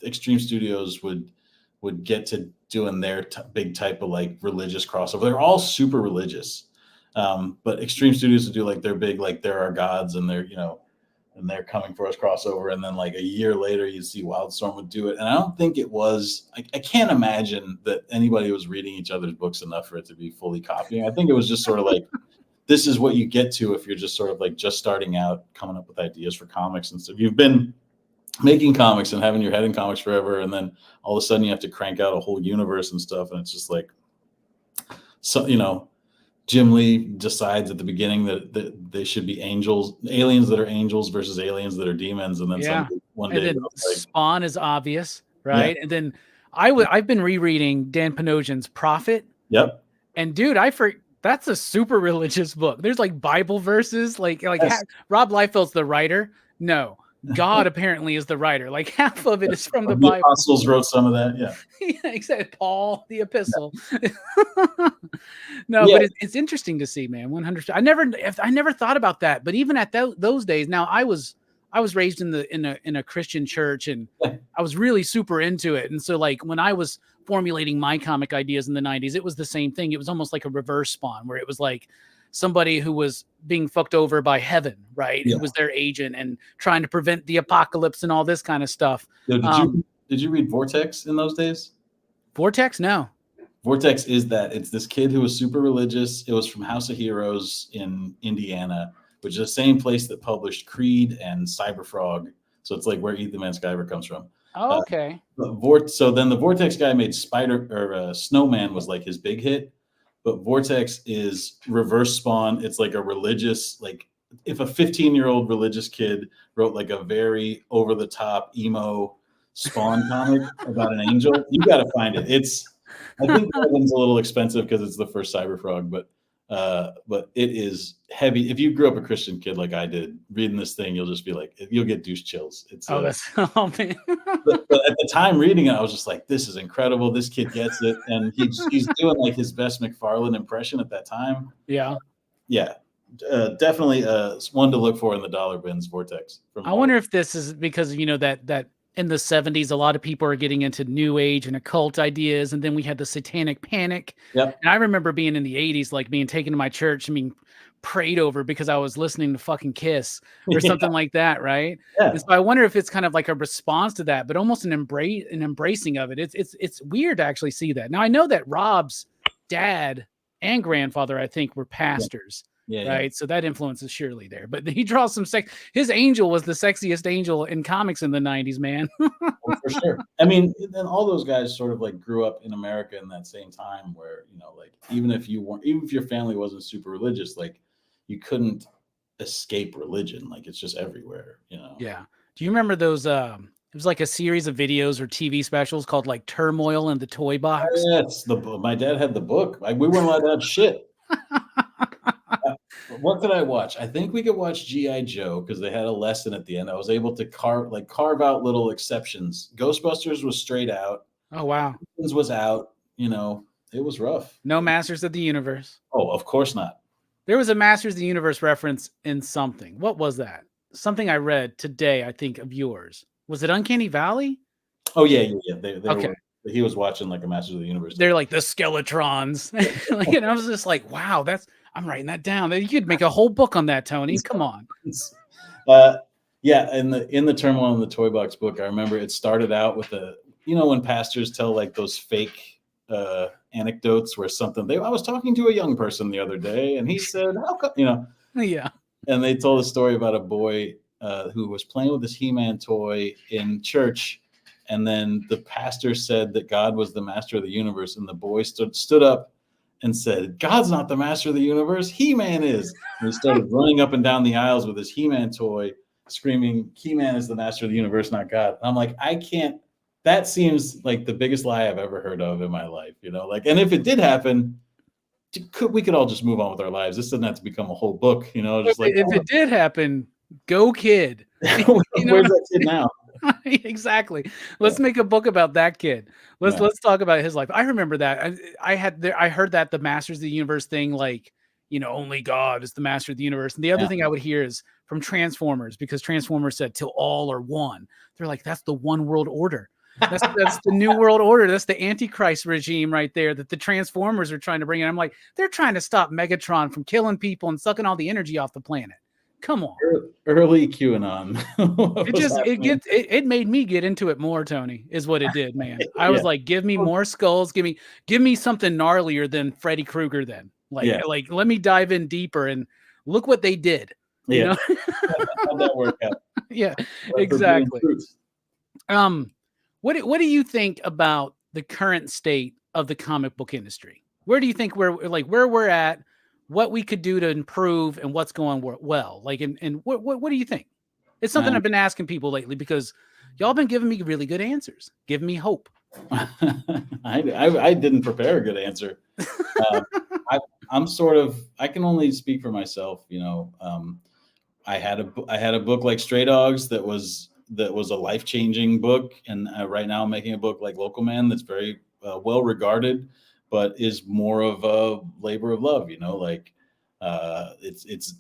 Extreme Studios would get to doing their big type of like religious crossover. They're all super religious, but Extreme Studios would do like their big like they're our gods and they're, you know, and they're coming for us crossover. And then like a year later, you'd see Wildstorm would do it. And I don't think it was, I can't imagine that anybody was reading each other's books enough for it to be fully copying. I think it was just sort of like, this is what you get to if you're just sort of like just starting out, coming up with ideas for comics and stuff. You've been making comics and having your head in comics forever. And then all of a sudden you have to crank out a whole universe and stuff. And it's just like, so, you know, Jim Lee decides at the beginning that they should be aliens that are angels versus aliens that are demons, and then one day then Spawn is obvious, right? Yeah. And then I've been rereading Dan Panosian's Prophet. Yep. And dude, that's a super religious book. There's like Bible verses, like yes. Rob Liefeld's the writer. No. God apparently is the writer. Like half of it is from the Bible. The apostles wrote some of that, yeah. Yeah, exactly. Paul, the epistle. No, but it's interesting to see, man. 100%. I never thought about that. But even at those days, now I was raised in a Christian church, and I was really super into it. And so like when I was formulating my comic ideas in the 90s, it was the same thing. It was almost like a reverse Spawn, where it was like somebody who was being fucked over by heaven, right? Yeah. Who was their agent and trying to prevent the apocalypse and all this kind of stuff. Did you read Vortex in those days? Vortex? No. Vortex is that it's this kid who was super religious. It was from House of Heroes in Indiana, which is the same place that published Creed and Cyberfrog. So it's like where Eat the Man Skyver comes from. Oh, okay. So then the Vortex guy made Snowman was like his big hit, but Vortex is reverse Spawn. It's like a religious, like if a 15-year-old religious kid wrote like a very over the top emo Spawn comic about an angel, you got to find it. I think that one's a little expensive because it's the first Cyber Frog, but it is heavy. If you grew up a Christian kid like I did, reading this thing, you'll just be like, you'll get douche chills. It's oh man. but at the time reading it, I was just like, this is incredible. This kid gets it, and he's doing like his best McFarlane impression at that time. Yeah, definitely one to look for in the dollar bins. Vortex. I wonder if this is because that in the 70s, a lot of people are getting into new age and occult ideas. And then we had the satanic panic. Yep. And I remember being in the 80s, like being taken to my church and being prayed over because I was listening to fucking Kiss or something like that. Right. Yeah. And so I wonder if it's kind of like a response to that, but almost an embracing of it. It's weird to actually see that. Now I know that Rob's dad and grandfather, I think, were pastors. Yeah, right. So that influence is surely there, but he draws some sex. His angel was the sexiest angel in comics in the 90s, man. For sure. I mean, and all those guys sort of like grew up in America in that same time where, like, even if your family wasn't super religious, like you couldn't escape religion. Like it's just everywhere, Yeah. Do you remember those, it was like a series of videos or TV specials called like Turmoil in the Toy Box? Yes. My dad had the book. We weren't allowed to have shit. What could I watch? I think we could watch G.I. Joe because they had a lesson at the end. I was able to carve out little exceptions. Ghostbusters was straight out. Oh, wow. Was out. It was rough. No Masters of the Universe. Oh, of course not. There was a Masters of the Universe reference in something. What was that? Something I read today, I think, of yours. Was it Uncanny Valley? Oh, yeah. Okay. He was watching like a Masters of the Universe. They're like the Skeletrons. And I was just like, wow, I'm writing that down. You could make a whole book on that, Tony. Come on. Yeah, in the Turmoil in the Toy Box book, I remember it started out with when pastors tell like those fake anecdotes where I was talking to a young person the other day and he said, how come, Yeah. And they told a story about a boy who was playing with this He-Man toy in church. And then the pastor said that God was the master of the universe. And the boy stood up and said, God's not the master of the universe. He-Man is. And he started running up and down the aisles with his He-Man toy, screaming, He-Man is the master of the universe, not God. And I'm like, I can't. That seems like the biggest lie I've ever heard of in my life. And if it did happen, we could all just move on with our lives. This doesn't have to become a whole book, just like. If it did happen, go kid. Where's that kid now? Exactly. Let's make a book about that kid. Let's talk about his life. I remember that. I heard that the Masters of the Universe thing, like, only God is the master of the universe. And the other thing I would hear is from Transformers, because Transformers said till all are one. They're like, that's the one world order. That's the new world order. That's the Antichrist regime right there that the Transformers are trying to bring in. I'm like, they're trying to stop Megatron from killing people and sucking all the energy off the planet. Come on. Early QAnon. It made me get into it more, Tony, is what it did, man. I was like, give me more skulls. Give me something gnarlier than Freddy Krueger then. Like let me dive in deeper and look what they did. Yeah. How'd that work out? Yeah, exactly. What do you think about the current state of the comic book industry? Where do you think where we're at? What we could do to improve and what's going well, and what do you think? It's something I've been asking people lately because y'all been giving me really good answers, giving me hope. I didn't prepare a good answer. I can only speak for myself. I had a book like Stray Dogs that was a life-changing book, and right now I'm making a book like Local Man that's very well regarded, but is more of a labor of love,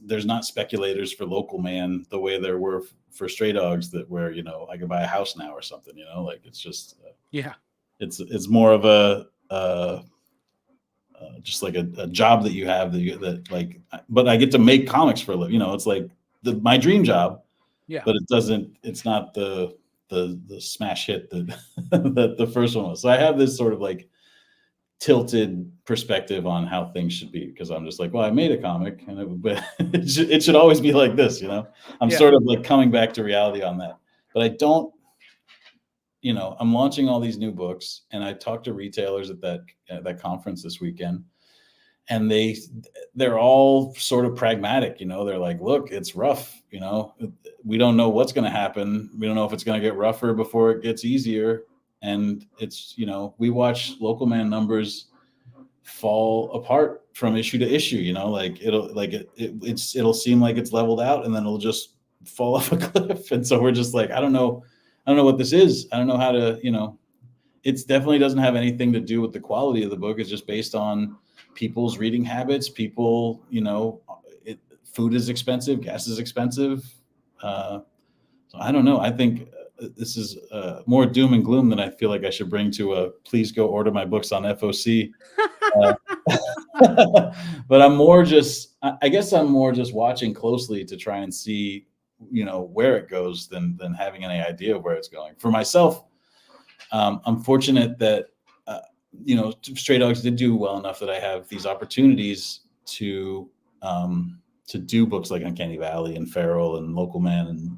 there's not speculators for Local Man the way there were for Stray Dogs where I could buy a house now or something, it's just it's more of a just like a job that you have but I get to make comics for a living, it's like my dream job, but it's not the smash hit that the first one was. So I have this sort of like tilted perspective on how things should be because I'm just like, well, I made a comic and it should always be like this, I'm sort of like coming back to reality on that. but I don't, I'm launching all these new books, and I talked to retailers at that conference this weekend, and they're all sort of pragmatic. They're like, look, it's rough. We don't know what's going to happen. We don't know if it's going to get rougher before it gets easier. And it's, we watch local man numbers fall apart from issue to issue. It'll seem like it's leveled out, and then it'll just fall off a cliff. And so we're just like, I don't know what this is. I don't know how to, it definitely doesn't have anything to do with the quality of the book. It's just based on people's reading habits. People, food is expensive, gas is expensive. So I don't know. I think this is more doom and gloom than I feel like I should bring to a please go order my books on FOC. But I guess I'm more just watching closely to try and see, where it goes than having any idea of where it's going. For myself, I'm fortunate that, Stray Dogs did do well enough that I have these opportunities to do books like Uncanny Valley and Feral and Local Man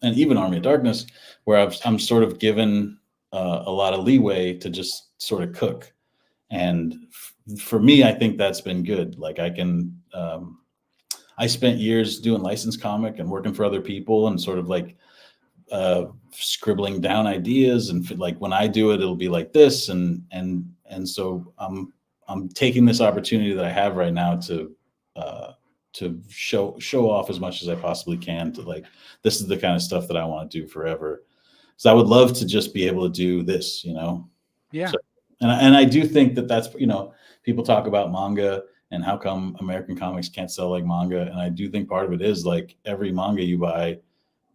and even Army of Darkness, where I'm sort of given a lot of leeway to just sort of cook. And for me, I think that's been good. Like I spent years doing licensed comic and working for other people and sort of like scribbling down ideas, and like when I do it, it'll be like this. And so I'm taking this opportunity that I have right now to show off as much as I possibly can, to like, this is the kind of stuff that I want to do forever. So I would love to just be able to do this, Yeah. So, and I do think that's, people talk about manga and how come American comics can't sell like manga. And I do think part of it is like every manga you buy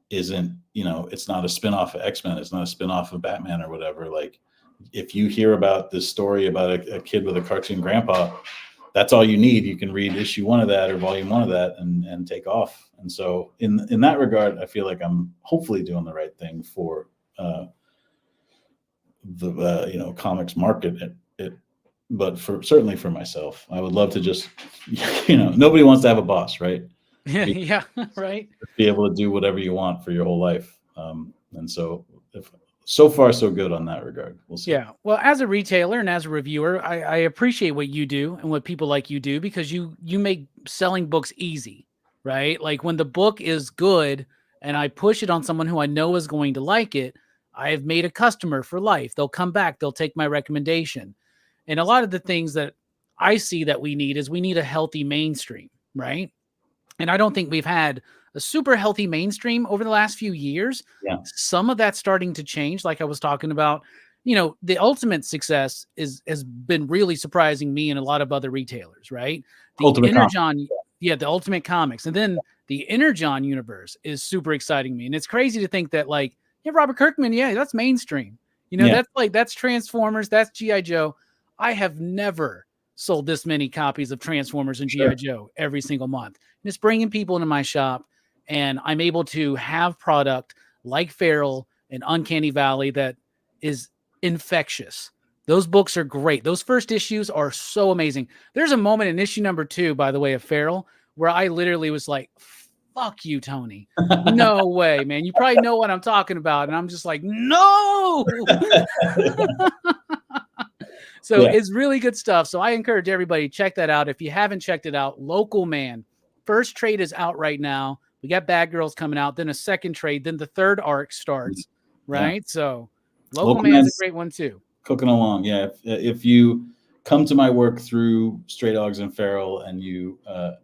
isn't, it's not a spinoff of X-Men. It's not a spinoff of Batman or whatever. Like if you hear about this story about a kid with a cartoon grandpa, that's all you need. You can read issue 1 of that or volume 1 of that and take off. And so in that regard, I feel like I'm hopefully doing the right thing for the comics market. But certainly for myself, I would love to just, nobody wants to have a boss, right? Yeah, right. Be able to do whatever you want for your whole life. And so so far so good on that regard. We'll see. Yeah. Well, as a retailer and as a reviewer, I appreciate what you do and what people like you do, because you make selling books easy, right? Like when the book is good and I push it on someone who I know is going to like it, I've made a customer for life. They'll come back. They'll take my recommendation. And a lot of the things that I see that we need a healthy mainstream, right? And I don't think we've had a super healthy mainstream over the last few years. Yeah. Some of that's starting to change. Like I was talking about, the Ultimate success has been really surprising me and a lot of other retailers, right? The Energon, the Ultimate Comics. And then the Energon universe is super exciting me. And it's crazy to think that like, yeah, Robert Kirkman, yeah, that's mainstream. That's Transformers, that's G.I. Joe. I have never sold this many copies of Transformers and G.I. Joe every single month. And it's bringing people into my shop, and I'm able to have product like Feral and Uncanny Valley that is infectious. Those books are great. Those first issues are so amazing. There's a moment in issue number 2, by the way, of Feral, where I literally was like, fuck you, Tony. No way, man. You probably know what I'm talking about. And I'm just like, no. So it's really good stuff. So I encourage everybody to check that out. If you haven't checked it out, Local Man. First trade is out right now. We got Bad Girls coming out, then a second trade, then the third arc starts, right? Yeah. So Local Man's a great one too. Cooking along. Yeah. If you come to my work through Stray Dogs and Feral, and you have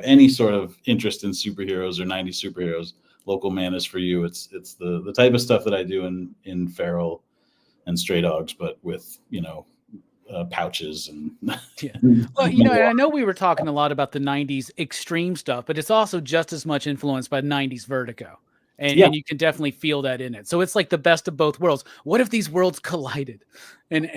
any sort of interest in superheroes or 90s superheroes, Local Man is for you. It's the type of stuff that I do in Feral and Stray Dogs, but with pouches and well, and I know we were talking a lot about the 90s extreme stuff, but it's also just as much influenced by 90s Vertigo, and you can definitely feel that in it. So it's like the best of both worlds. What if these worlds collided? And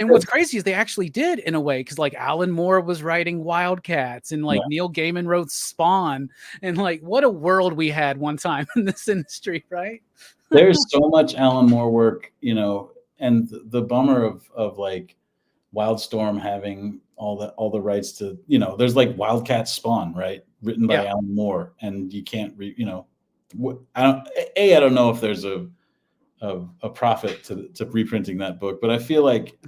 what's crazy is they actually did, in a way, because like Alan Moore was writing Wildcats, and like Neil Gaiman wrote Spawn, and like what a world we had one time in this industry, right? There's so much Alan Moore work, and the bummer of like Wildstorm having all the rights to, there's like Wildcat Spawn, right? Written by Alan Moore, and you can't I don't know if there's a profit to reprinting that book, but I feel like,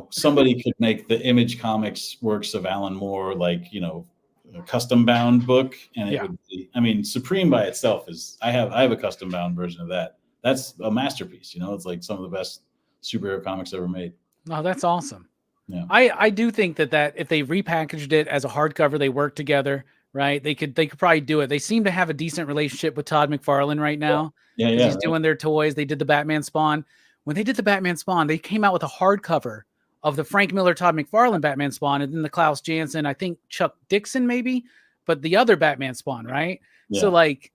somebody could make the Image Comics works of Alan Moore, like, a custom bound book, and it would be, I mean, Supreme by itself I have a custom bound version of that. That's a masterpiece. It's like some of the best superhero comics ever made. Oh, that's awesome. Yeah. I do think that if they repackaged it as a hardcover, they work together, right? They could probably do it. They seem to have a decent relationship with Todd McFarlane right now. Yeah. He's doing their toys. They did the Batman Spawn. When they did the Batman Spawn, they came out with a hardcover of the Frank Miller, Todd McFarlane Batman Spawn, and then the Klaus Janson, I think Chuck Dixon maybe, but the other Batman Spawn, right? Yeah. So like,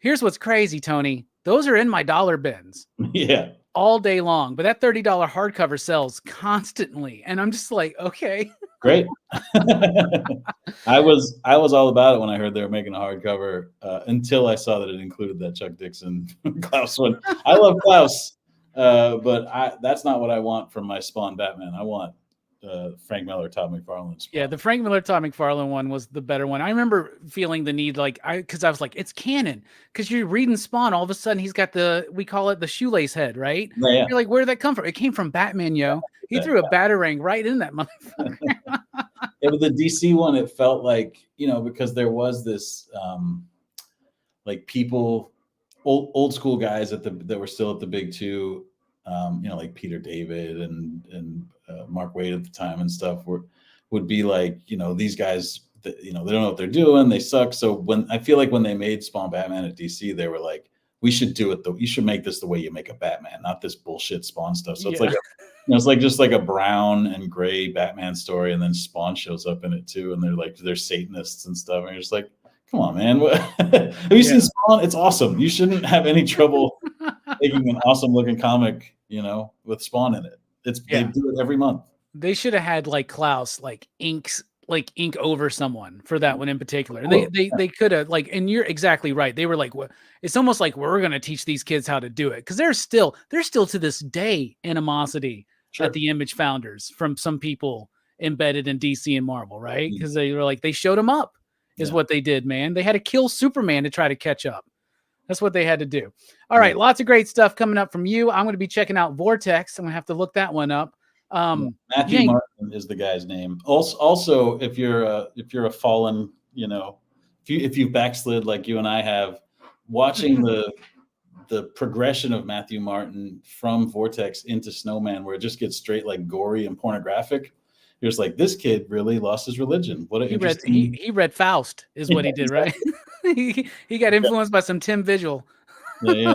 here's what's crazy, Tony. Those are in my dollar bins. Yeah. All day long, but that $30 hardcover sells constantly, and I'm just like, okay, great. I was all about it when I heard they were making a hardcover, until I saw that it included that Chuck Dixon Klaus one. I love Klaus, but that's not what I want from my Spawn Batman. I want Frank Miller, Todd McFarlane Spawn. Yeah, the Frank Miller, Todd McFarlane one was the better one. I remember feeling the need, because I was like, it's canon. Because you're reading Spawn, all of a sudden he's got we call it the shoelace head, right? Yeah. You're like, where did that come from? It came from Batman, yo. He threw a batarang right in that motherfucker. Yeah, with the DC one, it felt like, because there was this, like people, old school guys that were still at the big two, like Peter David and Mark Waid at the time and stuff would be like, these guys, they don't know what they're doing. They suck. So I feel like when they made Spawn Batman at DC, they were like, we should do it you should make this the way you make a Batman, not this bullshit Spawn stuff. So it's like, it's like just like a brown and gray Batman story. And then Spawn shows up in it too. And they're Satanists and stuff. And you're just like, come on, man. Have you seen Spawn? It's awesome. You shouldn't have any trouble making an awesome looking comic, with Spawn in it. They do it every month. They should have had like Klaus, ink over someone for that one in particular. They could have and you're exactly right. They were like, well, it's almost like we're going to teach these kids how to do it. Cause there's still to this day animosity at the Image founders from some people embedded in DC and Marvel, right? Cause they were like, they showed them up is what they did, man. They had to kill Superman to try to catch up. That's what they had to do. All right. Lots of great stuff coming up from you. I'm going to be checking out Vortex. I'm going to have to look that one up. Matthew Martin is the guy's name. Also, if you're a fallen, if you've backslid like you and I have, watching the progression of Matthew Martin from Vortex into Snowman, where it just gets straight like gory and pornographic. You're just like, this kid really lost his religion. What he read Faust is what he did, right? he got influenced by some Tim Vigil. Yeah.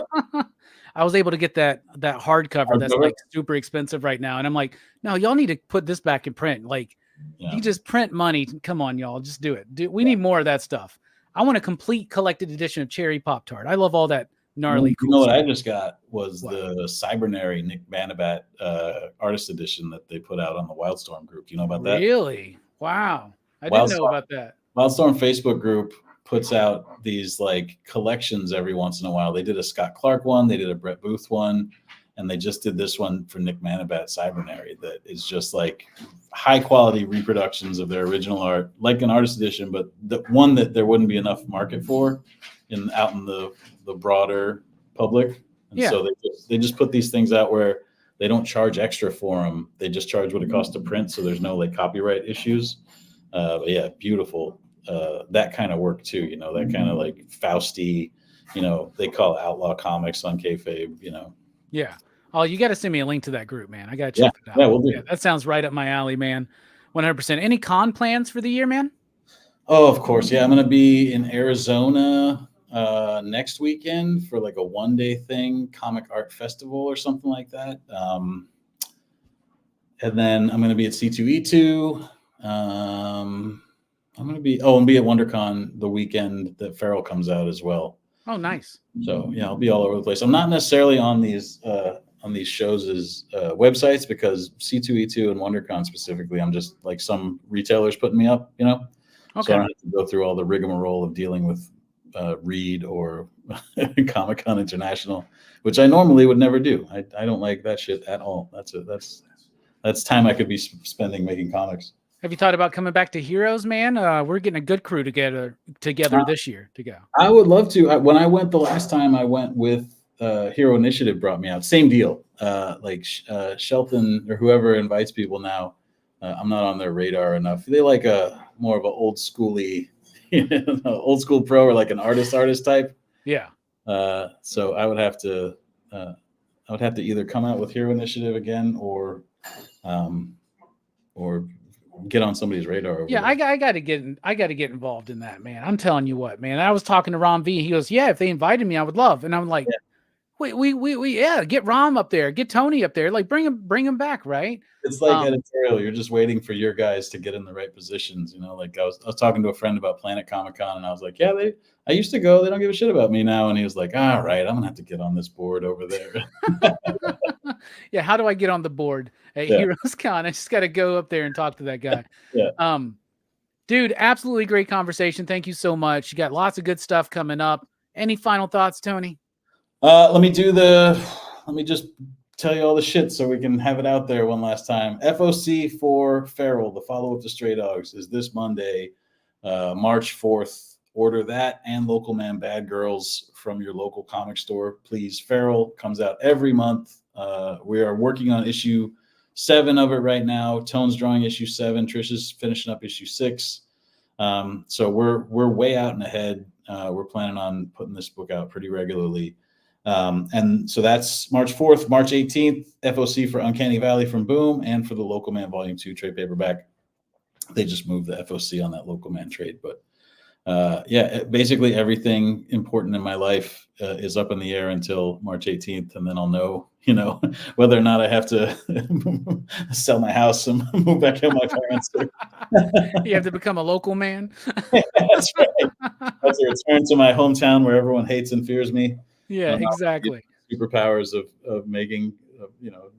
I was able to get that hardcover that's like super expensive right now. And I'm like, no, y'all need to put this back in print. Like, you just print money. Come on, y'all, just do it. We need more of that stuff. I want a complete collected edition of Cherry Pop-Tart. I love all that gnarly cool what stuff. I just got was the Cybernary Nick Banabat artist edition that they put out on the Wildstorm group. You know about that? Really? Wow. I didn't know about that. Wildstorm Facebook group puts out these like collections every once in a while. They did a Scott Clark one, they did a Brett Booth one, and they just did this one for Nick Manabat Cybernary that is just like high quality reproductions of their original art, like an artist edition, but the one that there wouldn't be enough market for out in the broader public. And so they just put these things out where they don't charge extra for them. They just charge what it costs to print. So there's no like copyright issues. But yeah, beautiful. That kind of work too, that kind of like Fausty, they call it Outlaw Comics on kayfabe, Yeah. Oh, you got to send me a link to that group, man. I got to check it out. Yeah, we'll do. Yeah, that sounds right up my alley, man. 100%. Any con plans for the year, man? Oh, of course. Yeah. I'm going to be in Arizona next weekend for like a 1-day thing, Comic Art Festival or something like that. And then I'm going to be at C2E2. I'm going to be at WonderCon the weekend that Feral comes out as well. Oh, nice. So yeah, I'll be all over the place. I'm not necessarily on these shows as websites because C2E2 and WonderCon specifically, I'm just like some retailers putting me up, Okay. So I don't have to go through all the rigmarole of dealing with Reed or Comic-Con International, which I normally would never do. I don't like that shit at all. That's time I could be spending making comics. Have you thought about coming back to Heroes, man? We're getting a good crew together this year to go. I would love to. When I went the last time, I went with Hero Initiative brought me out. Same deal. Shelton or whoever invites people now, I'm not on their radar enough. They like more of an old schooly, old school pro or like an artist type. Yeah. So I would have to either come out with Hero Initiative again or get on somebody's radar. Yeah, I got to get involved in that, man. I'm telling you what, man. I was talking to Ron V. He goes, "Yeah, if they invited me, I would love." And I'm like, "Wait, yeah, get Rom up there, get Tony up there, like bring him back, right?" It's like editorial. You're just waiting for your guys to get in the right positions. You know, like I was talking to a friend about Planet Comic Con, and I was like, "Yeah, I used to go. They don't give a shit about me now." And he was like, "All right, I'm gonna have to get on this board over there." Yeah, how do I get on the board at Heroes Con? I just got to go up there and talk to that guy. Yeah. Dude, absolutely great conversation. Thank you so much. You got lots of good stuff coming up. Any final thoughts, Tony? Let me just tell you all the shit so we can have it out there one last time. FOC for Feral, the follow-up to Stray Dogs, is this Monday, March 4th. Order that and Local Man Bad Girls from your local comic store, please. Feral comes out every month. We are working on issue 7 of it right now. Tone's drawing issue 7. Trish is finishing up issue 6. So we're way out and ahead. We're planning on putting this book out pretty regularly. And so that's March 4th, March 18th, FOC for Uncanny Valley from Boom, and for the Local Man Volume 2 trade paperback. They just moved the FOC on that Local Man trade, but basically everything important in my life is up in the air until March 18th, and then I'll know, whether or not I have to sell my house and move back to my parents. You have to become a local man. That's right. That's a return to my hometown where everyone hates and fears me. Yeah, exactly. Superpowers of making,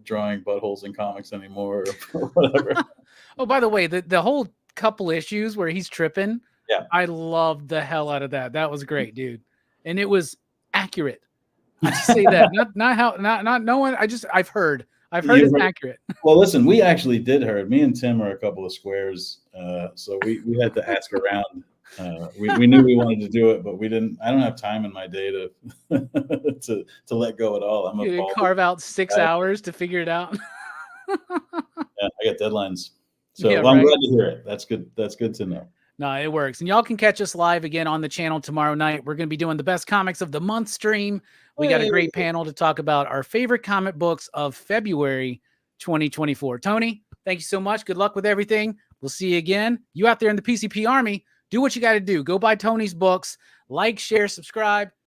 drawing buttholes in comics anymore or whatever. Oh, by the way, the whole couple issues where he's tripping. Yeah, I loved the hell out of that. That was great, dude, and it was accurate. I just say that, not knowing. I've heard it's accurate. Well, listen, we actually did heard. Me and Tim are a couple of squares, so we had to ask around. We knew we wanted to do it, but we didn't. I don't have time in my day to let go at all. I'm you carve out 6 hours to figure it out. Yeah, I got deadlines. So I'm glad to hear it. That's good. That's good to know. No, it works. And y'all can catch us live again on the channel tomorrow night. We're going to be doing the best comics of the month stream. We got a great panel to talk about our favorite comic books of February 2024. Tony, thank you so much. Good luck with everything. We'll see you again. You out there in the PCP Army, do what you got to do. Go buy Tony's books, like, share, subscribe.